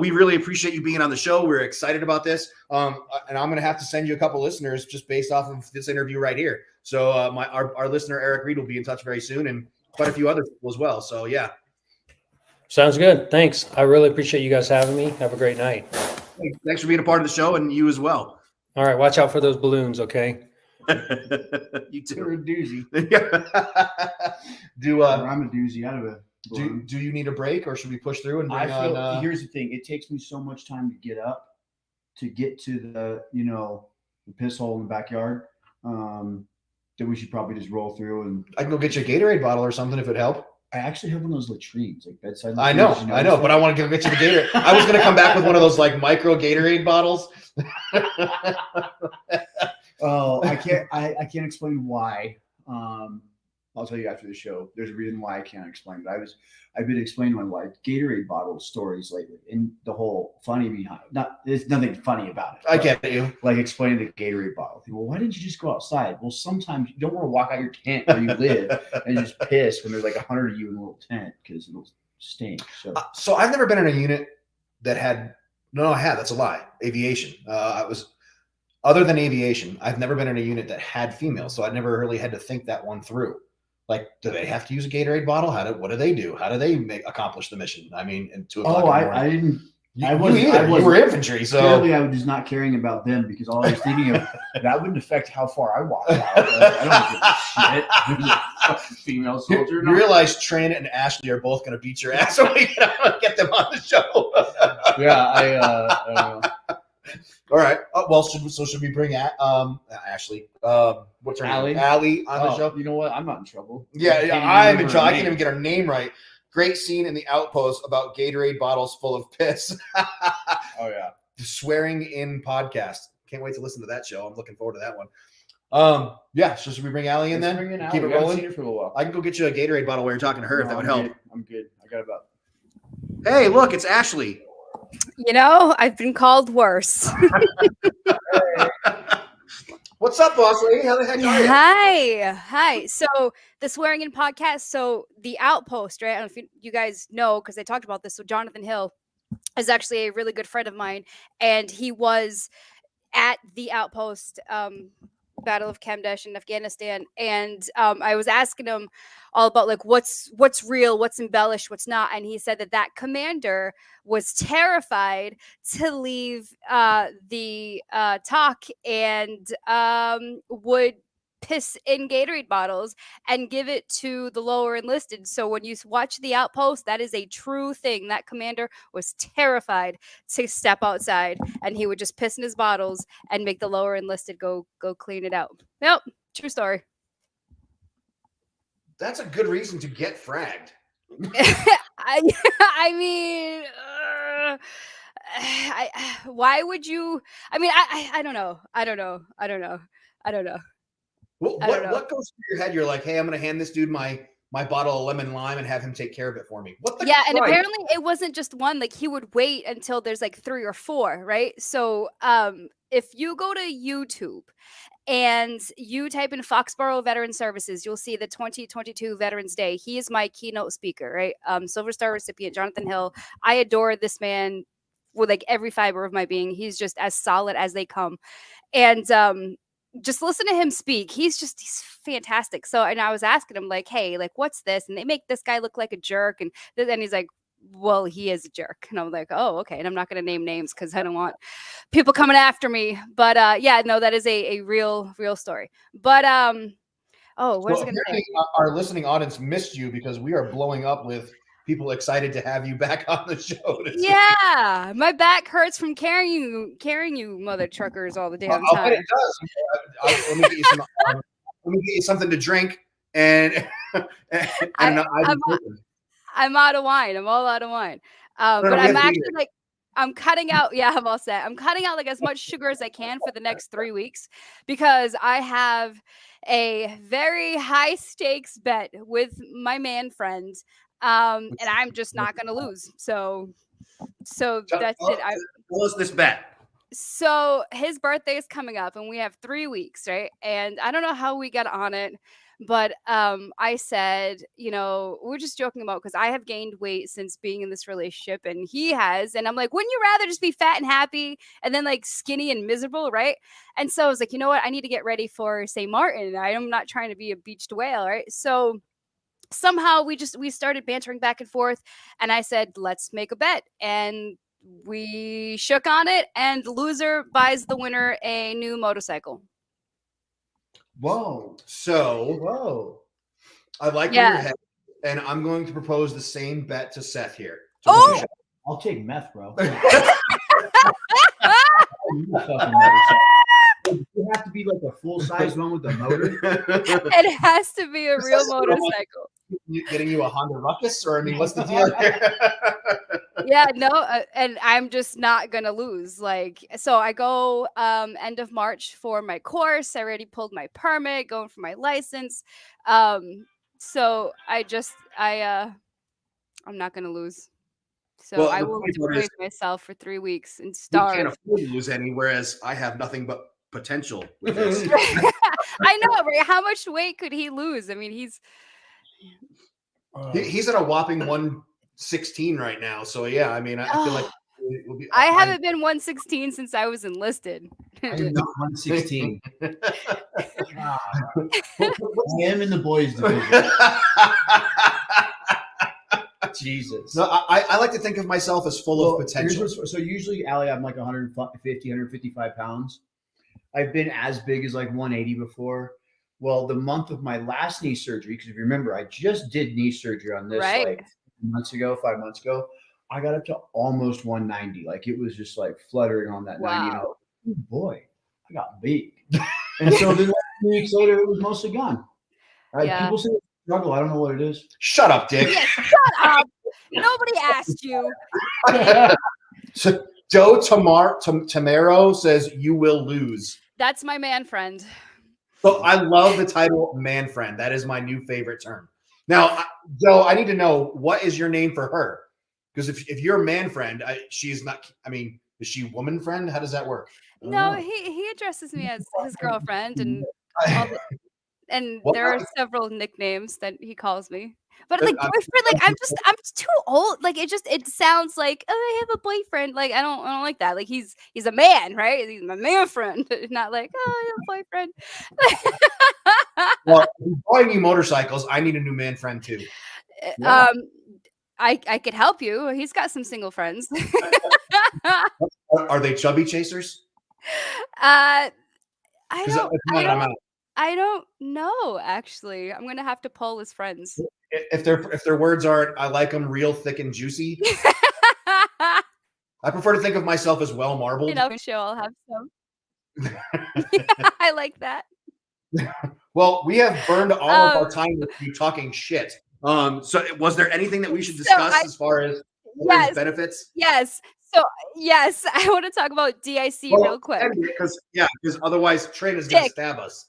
E: we really appreciate you being on the show. We're excited about this. And I'm going to have to send you a couple listeners just based off of this interview right here. So our listener, Eric Reed, will be in touch very soon, and quite a few other people as well. So yeah.
D: Sounds good. Thanks. I really appreciate you guys having me. Have a great night.
E: Thanks for being a part of the show, and you as well.
D: All right. Watch out for those balloons. Okay.
E: You too.
C: You're a doozy.
B: I'm
C: a doozy out of it.
B: Do you need a break, or should we push through and bring
C: Here's the thing. It takes me so much time to get up to get to the piss hole in the backyard that we should probably just roll through. And
B: I can go get you a Gatorade bottle or something if it'd help.
C: I actually have one of those latrines, like bedside
B: I
C: latrines.
B: know, but I want to go get you the Gatorade. I was going to come back with one of those like micro Gatorade bottles.
C: Oh, I can't explain why. I'll tell you after the show. There's a reason why I can't explain it. I've been explaining my wife Gatorade bottle stories lately, and the whole funny behind there's nothing funny about it.
B: I get you.
C: Like explaining the Gatorade bottle. Well, why didn't you just go outside? Well, sometimes you don't want to walk out your tent where you live and just piss when there's like 100 of you in a little tent because it'll stink.
B: So I've never been in a unit that had. No, I had. That's a lie. Aviation. Other than aviation, I've never been in a unit that had females, so I never really had to think that one through. Like, do they have to use a Gatorade bottle? What do they do? How do they accomplish the mission? I mean, in 2 o'clock in the morning.
C: I didn't.
B: You were infantry, so
C: clearly I was just not caring about them because all I was thinking of that wouldn't affect how far I walked out. I don't give a shit. Female soldier.
B: You realize Trent and Ashley are both going to beat your ass when we get them on the show.
C: Yeah,
B: All right. Should we bring Ashley? What's her name? Allie on the show.
C: You know what? I'm not in trouble.
B: Yeah, I'm in trouble. I can't even get her name right. Great scene in the Outpost about Gatorade bottles full of piss.
C: Oh yeah.
B: The Swearing In podcast. Can't wait to listen to that show. I'm looking forward to that one. Yeah. So should we bring Allie in then? Keep it rolling.
C: Seen her for a while.
B: I can go get you a Gatorade bottle while you're talking to her if that would help.
C: I'm good. I got about.
E: Hey, look, it's Ashley.
F: I've been called worse.
B: What's up, boss lady? How the heck are you?
F: Hi. So the Swearing In podcast. So the Outpost, right? I don't know if you guys know because I talked about this. So Jonathan Hill is actually a really good friend of mine, and he was at the Outpost Battle of Kamdesh in Afghanistan, and I was asking him all about like what's real, what's embellished, what's not, and he said that commander was terrified to leave the talk and would piss in Gatorade bottles and give it to the lower enlisted. So when you watch the Outpost, that is a true thing. That commander was terrified to step outside, and he would just piss in his bottles and make the lower enlisted go clean it out. Yep, true story.
B: That's a good reason to get fragged.
F: I mean, why would you? I mean, I don't know. I don't know. I don't know. I don't know.
E: What goes through your head? You're like, hey, I'm going to hand this dude my bottle of lemon lime and have him take care of it for me. What the?
F: Yeah, and
E: Christ?
F: apparently it wasn't just one. Like he would wait until there's like 3 or 4, right? So if you go to YouTube and you type in Foxborough Veteran Services, you'll see the 2022 Veterans Day. He is my keynote speaker, right? Silver Star recipient Jonathan Hill. I adore this man with like every fiber of my being. He's just as solid as they come. And just listen to him speak. He's fantastic. So, and I was asking him like, hey, like, what's this? And they make this guy look like a jerk. And then he's like, well, he is a jerk. And I'm like, oh, okay. And I'm not going to name names because I don't want people coming after me. But yeah, no, that is a real story. But oh, what was I going to say?
E: Our listening audience missed you because we are blowing up with people excited to have you back on the show.
F: Yeah, my back hurts from carrying you mother truckers all the damn time.
E: But it does. Let me get you something to drink, and
F: I'm out of wine. I'm all out of wine. But I'm actually like, I'm cutting out. Yeah, I'm all set. I'm cutting out like as much sugar as I can for the next 3 weeks because I have a very high stakes bet with my man friend. And I'm just not going to lose. So that's it.
E: What was this bet?
F: So his birthday is coming up and we have 3 weeks, right? And I don't know how we got on it, but I said, we're just joking about because I have gained weight since being in this relationship and he has. And I'm like, wouldn't you rather just be fat and happy and then like skinny and miserable, right? And so I was like, you know what? I need to get ready for St. Martin. I'm not trying to be a beached whale, right? So somehow we started bantering back and forth and I said, let's make a bet. And we shook on it and the loser buys the winner a new motorcycle.
E: Whoa. So, I like where you're headed, and I'm going to propose the same bet to Seth here.
C: Oh! I'll take meth, bro. You have to be like a full-size one with a motor.
F: It has to be a real motorcycle.
E: Getting you a Honda Ruckus, or I mean, what's the deal here?
F: Yeah, no, and I'm just not gonna lose. Like, so I go end of March for my course. I already pulled my permit, going for my license. So I'm not gonna lose. So I will deprive myself for 3 weeks and starve.
E: You can't afford to lose any, whereas I have nothing but potential with this.
F: I know, right? How much weight could he lose? I mean, he's
E: at a whopping 116 right now. So yeah, I mean, I feel like it will be.
F: I haven't been 116 since I was enlisted.
C: I'm not 116. I am in the boys division. Jesus.
E: No, I like to think of myself as full of potential.
C: So usually, Allie, I'm like 150, 155 pounds. I've been as big as like 180 before. Well, the month of my last knee surgery, because if you remember, I just did knee surgery on this like 5 months ago. I got up to almost 190. Like it was just like fluttering on that 90. Oh boy, I got big. And so then 2 weeks later, it was mostly gone. People say struggle. I don't know what it is.
E: Shut up, Dick.
F: Yeah, shut up. Nobody asked you.
E: So Joe Tamaro says you will lose.
F: That's my man friend.
E: So I love the title man friend. That is my new favorite term. Now, Joe, I need to know, what is your name for her? Because if you're a man friend, she's not, I mean, is she woman friend? How does that work?
F: No, he addresses me as his girlfriend and there are several nicknames that he calls me. But like boyfriend, like I'm just too old. Like it sounds like, oh, I have a boyfriend. Like I don't like that. Like he's a man, right? He's my man friend. Not like, oh, I have a boyfriend.
E: Well, buying you motorcycles, I need a new man friend too.
F: Yeah. I could help you. He's got some single friends.
E: Are they chubby chasers?
F: I don't know, actually. I'm gonna have to poll his friends.
E: If their words aren't, I like them real thick and juicy. I prefer to think of myself as well marbled.
F: Sure, I'll have some. I like that.
E: Well, we have burned all of our time with you talking shit. So was there anything that we should discuss as far as
F: Yes.
E: benefits?
F: Yes. So yes, I want to talk about DIC real quick.
E: Because otherwise Trin is going to
F: Dick.
E: stab us.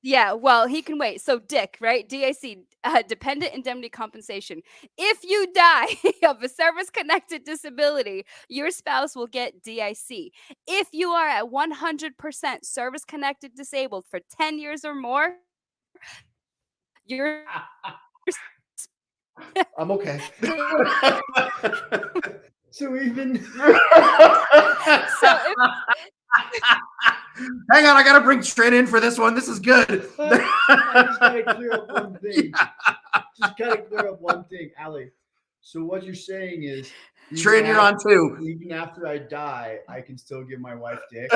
F: Yeah, well, he can wait. So DIC, right? DIC, dependent indemnity compensation. If you die of a service-connected disability, your spouse will get DIC. If you are at 100% service-connected disabled for 10 years or more, your
E: I'm okay.
C: So even
F: so if,
E: Hang on, I gotta bring Trin in for this one. This is good.
C: I just gotta clear up one thing. Just gotta clear up one thing, Allie. So what you're saying is,
E: Trin, you're on too.
C: even after I die, I can still give my wife dick.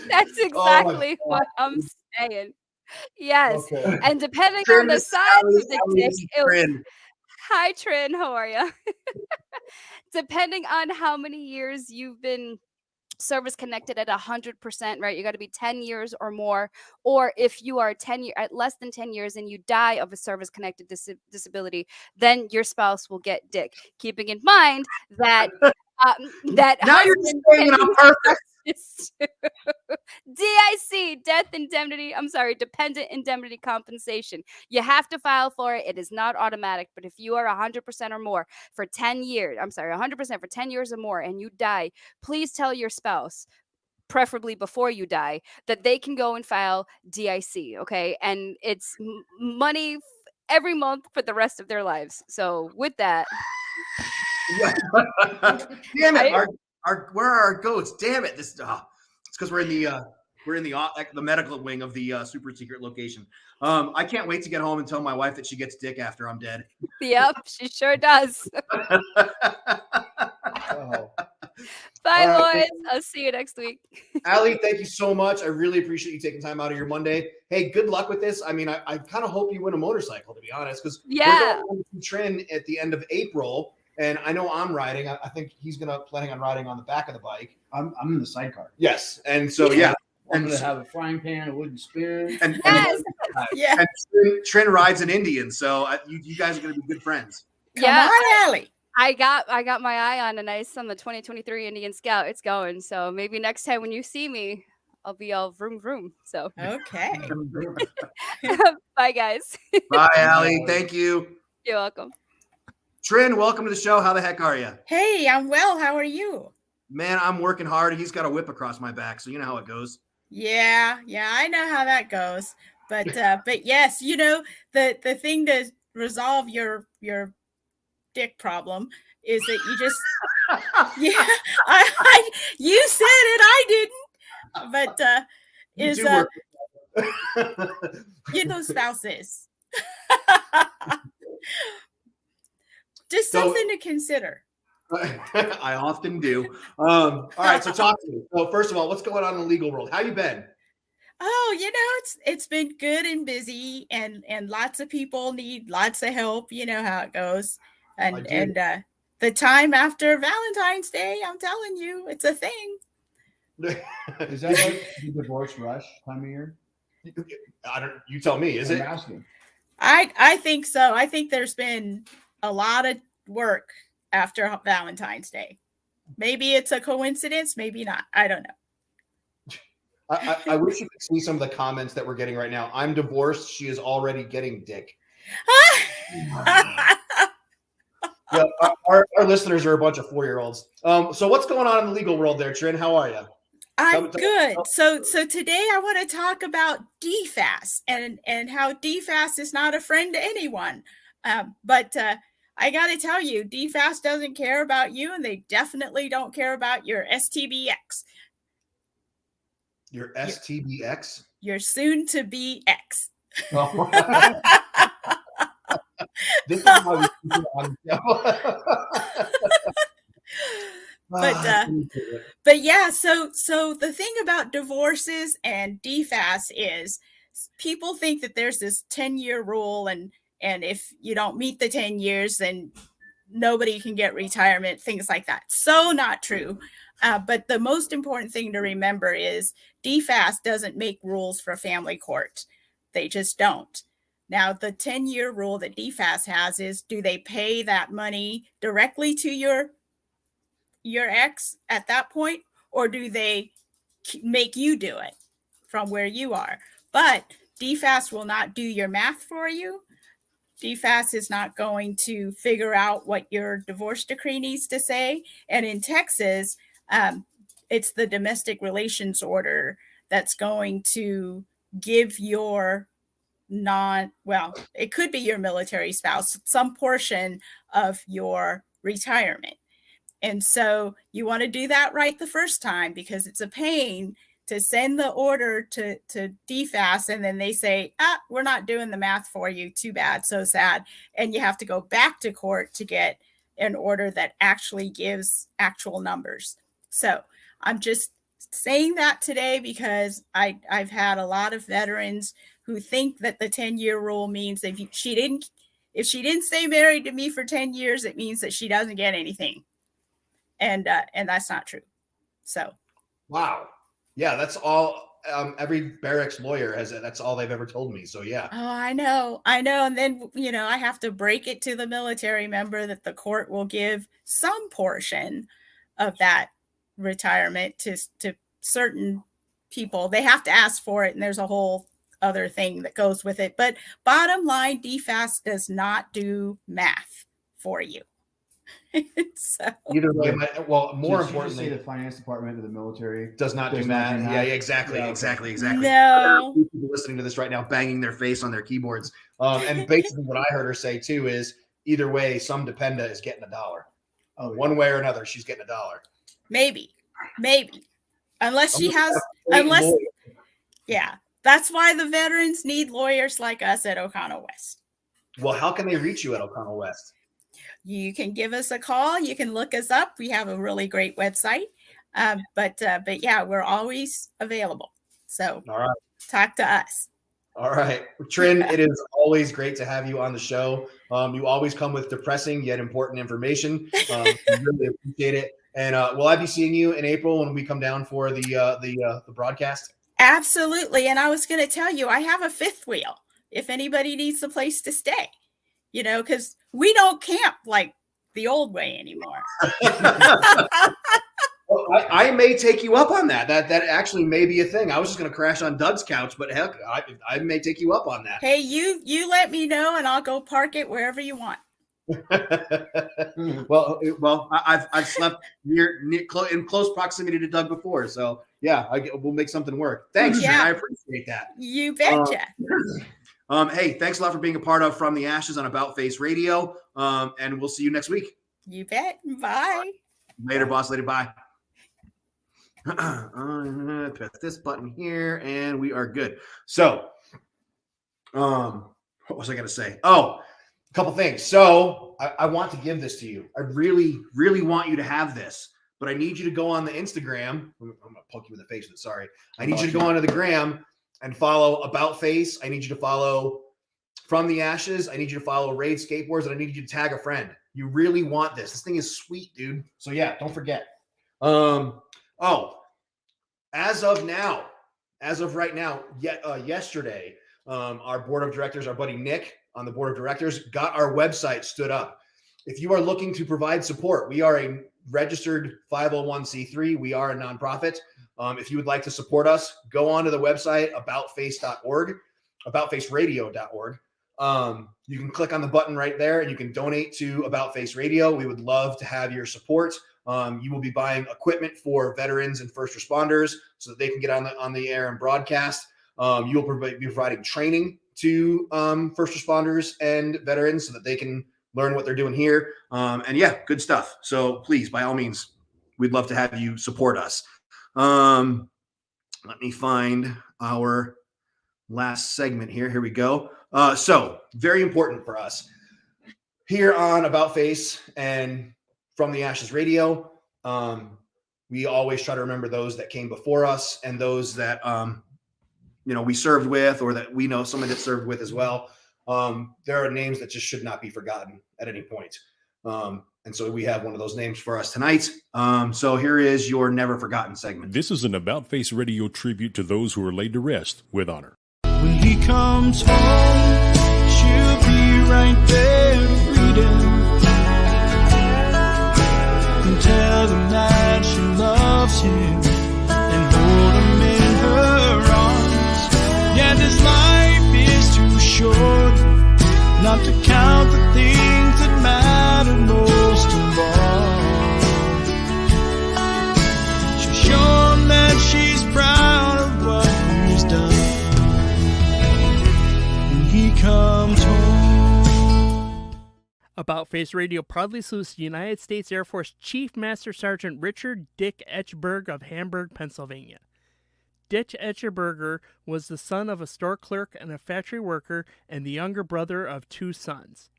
F: that's exactly what I'm saying. Yes.
C: Okay.
F: And depending
E: Trin
F: on the
E: is
F: size
E: Allie's-
F: of the
E: Allie's
F: dick, it will
E: Trin.
F: Hi, Trin. How are you? Depending on how many years you've been service connected at 100%, right? You got to be 10 years or more. Or if you are 10 years at less than 10 years and you die of a service connected disability, then your spouse will get dick. Keeping in mind that that
E: Now you're just saying it on purpose.
F: DIC, dependent indemnity compensation. You have to file for it. It is not automatic, but if you are 100% or more for 10 years, 100% for 10 years or more and you die, please tell your spouse, preferably before you die, that they can go and file DIC, okay? And it's money every month for the rest of their lives. So with that,
E: Damn it! Where are our goats? Damn it! It's because we're in the medical wing of the super secret location. I can't wait to get home and tell my wife that she gets dick after I'm dead.
F: yep, she sure does.
C: Oh.
F: Bye,
E: All right.
F: boys. I'll see you next week.
E: Allie, thank you so much. I really appreciate you taking time out of your Monday. Hey, good luck with this. I mean, I kind of hope you win a motorcycle, to be honest, because
F: Yeah.
E: we're going to Trin at the end of April, and I know I'm riding. I think he's planning on riding on the back of the bike.
C: I'm in the sidecar.
E: Yes, and so yeah,
C: I'm
E: and
C: gonna have a frying pan, a wooden spoon.
E: and,
F: Yes.
G: Yeah.
E: and Trin rides an Indian, so you guys are going to be good friends.
G: Come
F: Yeah.
G: on, Allie.
F: I got my eye on the 2023 Indian Scout. It's going. So maybe next time when you see me, I'll be all vroom vroom. So
G: Okay.
F: bye, guys.
E: Bye, Allie. Thank you.
F: You're welcome.
E: Trin, welcome to the show. How the heck are you?
G: Hey, I'm well. How are you?
E: Man, I'm working hard. He's got a whip across my back, so you know how it goes.
G: Yeah, I know how that goes. But yes, the thing to resolve your dick problem is that you just you said it, I didn't. But
E: You
G: is
E: do work.
G: those spouses. Just
E: So-
G: something to consider.
E: I often do. All right, so talk to me. So first of all, what's going on in the legal world? How you been?
G: Oh, it's been good and busy, and lots of people need lots of help. You know how it goes.
E: I do.
G: And the time after Valentine's Day, I'm telling you, it's a thing.
C: Is that like the divorce rush time of year?
E: You tell me. Is
C: I'm
E: it?
C: asking.
G: I think so. I think there's been a lot of work after Valentine's Day. Maybe it's a coincidence, maybe not. I don't know.
E: I wish you could see some of the comments that we're getting right now. I'm divorced. She is already getting dick. Yeah, our listeners are a bunch of 4-year-olds. So what's going on in the legal world there, Trin? How are you?
G: I'm good. So today I want to talk about DFAS and how DFAS is not a friend to anyone. But I got to tell you, DFAS doesn't care about you, and they definitely don't care about your STBX,
E: Your STBX?
G: your soon to be X.
E: Oh. This is how we keep it on the show.
G: But yeah, so the thing about divorces and DFAS is people think that there's this 10-year rule, and if you don't meet the 10 years, then nobody can get retirement, things like that. So not true. But the most important thing to remember is DFAS doesn't make rules for family court. They just don't. Now, the 10-year rule that DFAS has is, do they pay that money directly to your ex at that point, or do they make you do it from where you are? But DFAS will not do your math for you. DFAS is not going to figure out what your divorce decree needs to say. And in Texas, it's the domestic relations order that's going to give your it could be your military spouse, some portion of your retirement. And so you want to do that right the first time, because it's a pain to send the order to DFAS and then they say, we're not doing the math for you. Too bad. So sad. And you have to go back to court to get an order that actually gives actual numbers. So I'm just saying that today because I've had a lot of veterans who think that the 10-year rule means if she didn't stay married to me for 10 years, it means that she doesn't get anything. And that's not true. So.
B: Wow. Yeah, that's all. Every barracks lawyer has it. That's all they've ever told me. So yeah.
G: Oh, I know. And then, I have to break it to the military member that the court will give some portion of that retirement to certain people. They have to ask for it. And there's a whole other thing that goes with it. But bottom line, DFAS does not do math for you. So
B: either way, more
C: Did
B: importantly,
C: you say the finance department of the military
B: does not do math. Yeah, exactly.
G: No.
B: People listening to this right now, banging their face on their keyboards. And basically, what I heard her say too is, either way, some dependa is getting $1.
C: Oh, yeah.
B: One way or another, she's getting $1.
G: Maybe, unless she has, yeah. That's why the veterans need lawyers like us at Oconell West.
B: Well, how can they reach you at Oconell West?
G: You can give us a call. You can look us up. We have a really great website. But yeah, we're always available. So
B: all right,
G: talk to us.
B: All right. Trin, it is always great to have you on the show. You always come with depressing yet important information. We really appreciate it. And will I be seeing you in April when we come down for the broadcast?
G: Absolutely. And I was going to tell you, I have a fifth wheel if anybody needs a place to stay, because we don't camp like the old way anymore.
B: Well, I may take you up on that. That actually may be a thing. I was just going to crash on Doug's couch, but heck, I may take you up on that.
G: Hey, you let me know and I'll go park it wherever you want.
B: Well, I've slept in close proximity to Doug before, so yeah, we'll make something work. Thanks,
G: Yeah.
B: I appreciate that.
G: You betcha.
B: Hey, thanks a lot for being a part of From the Ashes on About Face Radio, and we'll see you next week.
G: You bet. Bye.
B: Later, boss lady. Bye. Press this button here, and we are good. So, what was I going to say? Oh, a couple things. So, I want to give this to you. I really, really want you to have this, but I need you to go on the Instagram. I'm going to poke you in the face with it. Sorry. I need you to go onto the gram and follow About Face. I need you to follow From the Ashes. I need you to follow Raid Skateboards, and I need you to tag a friend. You really want this. This thing is sweet, dude. So yeah, don't forget. As of right now, yesterday, our board of directors, our buddy Nick on the board of directors, got our website stood up. If you are looking to provide support, we are a registered 501c3. We are a nonprofit. If you would like to support us, go onto the website, aboutface.org, aboutfaceradio.org. You can click on the button right there and you can donate to About Face Radio. We would love to have your support. You will be buying equipment for veterans and first responders so that they can get on the air and broadcast. You'll be providing training to first responders and veterans so that they can learn what they're doing here. And yeah, good stuff. So please, by all means, we'd love to have you support us. Let me find our last segment here. Here we go. So very important for us here on About Face and From the Ashes Radio. We always try to remember those that came before us and those that, we served with, or that we know someone that served with as well. There are names that just should not be forgotten at any point. And so we have one of those names for us tonight. So here is your never forgotten segment.
A: This is an About Face Radio tribute to those who are laid to rest with honor.
H: When he comes home right there to greet him and tell him that she loves him and hold him in her arms. Yeah, this life is too short not to count the things that matter most of all. She'll show him that she's proud of what he's done when he comes home.
I: About Face Radio proudly salutes United States Air Force Chief Master Sergeant Richard Dick Etchberg of Hamburg, Pennsylvania. Dick Etchberger was the son of a store clerk and a factory worker and the younger brother of 2 sons.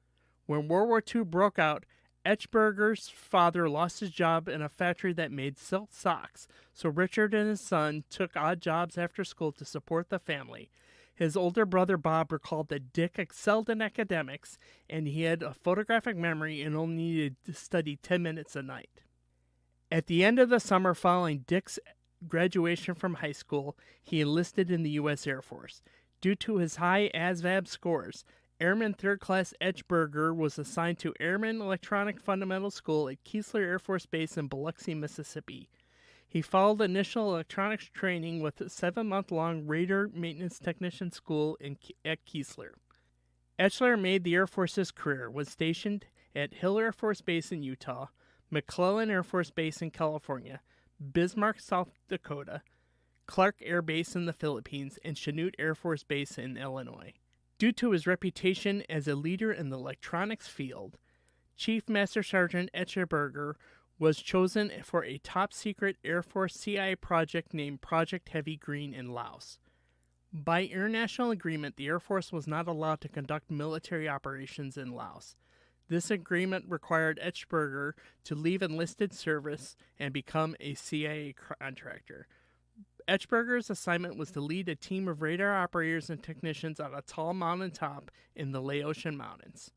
I: When World War II broke out, Etchberger's father lost his job in a factory that made silk socks, so Richard and his son took odd jobs after school to support the family. His older brother Bob recalled that Dick excelled in academics and he had a photographic memory and only needed to study 10 minutes a night. At the end of the summer following Dick's graduation from high school, he enlisted in the U.S. Air Force. Due to his high ASVAB scores, Airman 3rd Class Etchberger was assigned to Airman Electronic Fundamental School at Keesler Air Force Base in Biloxi, Mississippi. He followed initial electronics training with a 7-month-long Radar Maintenance Technician School at Keesler. Etchler made the Air Force's career, was stationed at Hill Air Force Base in Utah, McClellan Air Force Base in California, Bismarck, South Dakota, Clark Air Base in the Philippines, and Chanute Air Force Base in Illinois. Due to his reputation as a leader in the electronics field, Chief Master Sergeant Etchberger was chosen for a top-secret Air Force CIA project named Project Heavy Green in Laos. By international agreement, the Air Force was not allowed to conduct military operations in Laos. This agreement required Etchberger to leave enlisted service and become a CIA contractor. Etchberger's assignment was to lead a team of radar operators and technicians on a tall mountain top in the Laotian Mountains.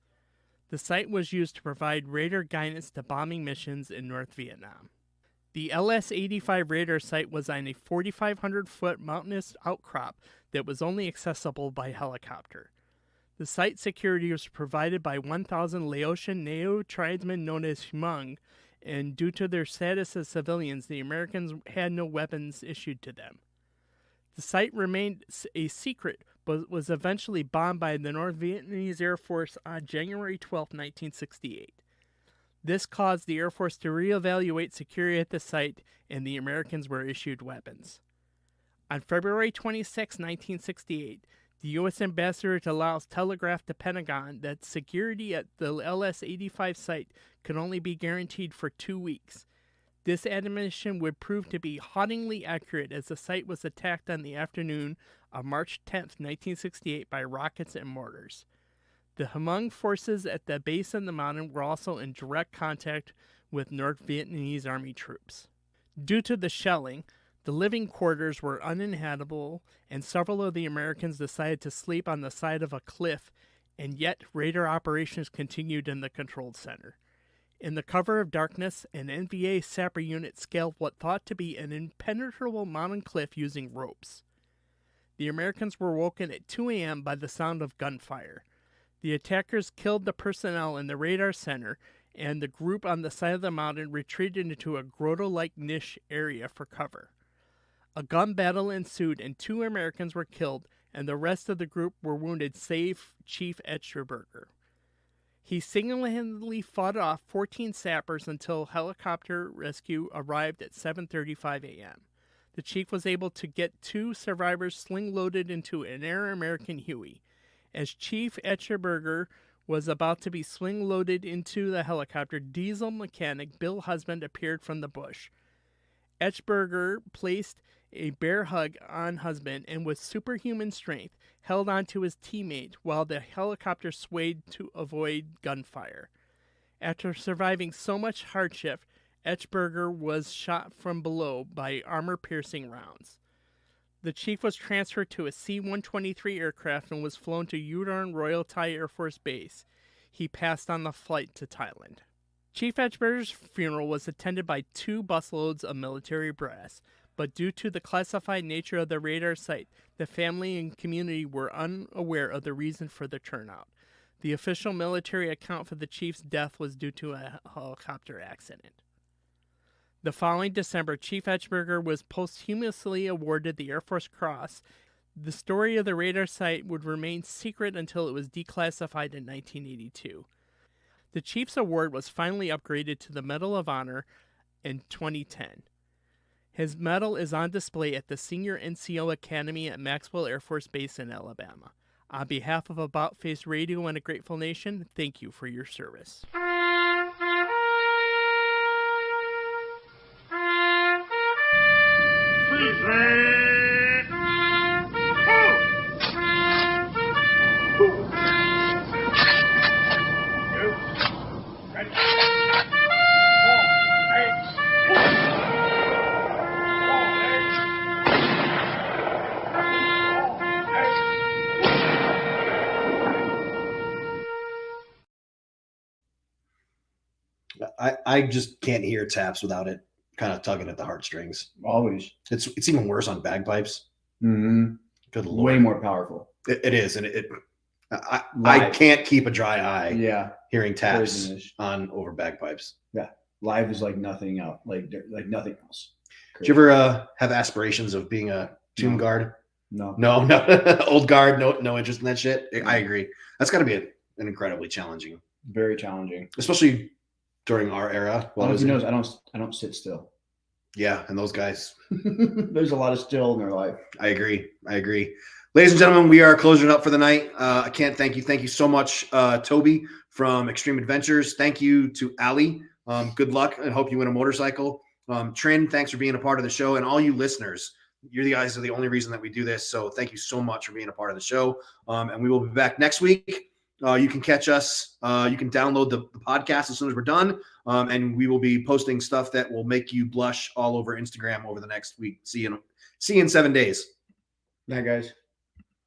I: The site was used to provide radar guidance to bombing missions in North Vietnam. The LS-85 radar site was on a 4,500-foot mountainous outcrop that was only accessible by helicopter. The site security was provided by 1,000 Laotian neo-tribesmen known as Hmong, and due to their status as civilians, the Americans had no weapons issued to them. The site remained a secret, but was eventually bombed by the North Vietnamese Air Force on January 12, 1968. This caused the Air Force to reevaluate security at the site, and the Americans were issued weapons. On February 26, 1968, the U.S. ambassador to Laos telegraphed the Pentagon that security at the LS-85 site could only be guaranteed for 2 weeks. This admonition would prove to be hauntingly accurate as the site was attacked on the afternoon of March 10, 1968 by rockets and mortars. The Hmong forces at the base of the mountain were also in direct contact with North Vietnamese Army troops. Due to the shelling, the living quarters were uninhabitable, and several of the Americans decided to sleep on the side of a cliff, and yet radar operations continued in the control center. In the cover of darkness, an NVA sapper unit scaled what thought to be an impenetrable mountain cliff using ropes. The Americans were woken at 2 a.m. by the sound of gunfire. The attackers killed the personnel in the radar center, and the group on the side of the mountain retreated into a grotto-like niche area for cover. A gun battle ensued, and 2 Americans were killed, and the rest of the group were wounded, save Chief Etchberger. He single-handedly fought off 14 sappers until helicopter rescue arrived at 7:35 a.m. The chief was able to get 2 survivors sling-loaded into an Air American Huey. As Chief Etchberger was about to be sling-loaded into the helicopter, diesel mechanic Bill Husband appeared from the bush. Etchberger placed a bear hug on Husband and with superhuman strength held on to his teammate while the helicopter swayed to avoid gunfire. After surviving so much hardship, Etchberger was shot from below by armor-piercing rounds. The chief was transferred to a C-123 aircraft and was flown to Udon Royal Thai Air Force Base. He passed on the flight to Thailand. Chief Etchberger's funeral was attended by 2 busloads of military brass, but due to the classified nature of the radar site, the family and community were unaware of the reason for the turnout. The official military account for the chief's death was due to a helicopter accident. The following December, Chief Etchberger was posthumously awarded the Air Force Cross. The story of the radar site would remain secret until it was declassified in 1982. The Chief's award was finally upgraded to the Medal of Honor in 2010. His medal is on display at the Senior NCO Academy at Maxwell Air Force Base in Alabama. On behalf of About Face Radio and a Grateful Nation, thank you for your service.
E: I just can't hear taps without it kind of tugging at the heartstrings.
C: Always.
E: It's even worse on bagpipes.
C: Mm-hmm.
E: Good Lord.
C: Way more powerful.
E: It is, and I can't keep a dry eye.
C: Yeah.
E: Hearing taps
C: Craziness.
E: on over bagpipes.
C: Yeah. Live is like nothing else. Like nothing else.
E: Did you ever have aspirations of being a tomb guard?
C: No.
E: Old guard. No interest in that shit. I agree. That's got to be an incredibly challenging.
C: Very challenging.
E: Especially during our era.
C: Well, as you know, I don't sit still.
E: Yeah, and those guys.
C: There's a lot of still in their life.
E: I agree. Ladies and gentlemen, we are closing up for the night. I can't thank you. Thank you so much, Toby from Extreme Adventures. Thank you to Ali. Good luck and hope you win a motorcycle. Trin, thanks for being a part of the show. And all you listeners, you guys are the only reason that we do this. So thank you so much for being a part of the show. And we will be back next week. You can catch us. You can download the podcast as soon as we're done. And we will be posting stuff that will make you blush all over Instagram over the next week. See you in 7 days.
C: Night, guys.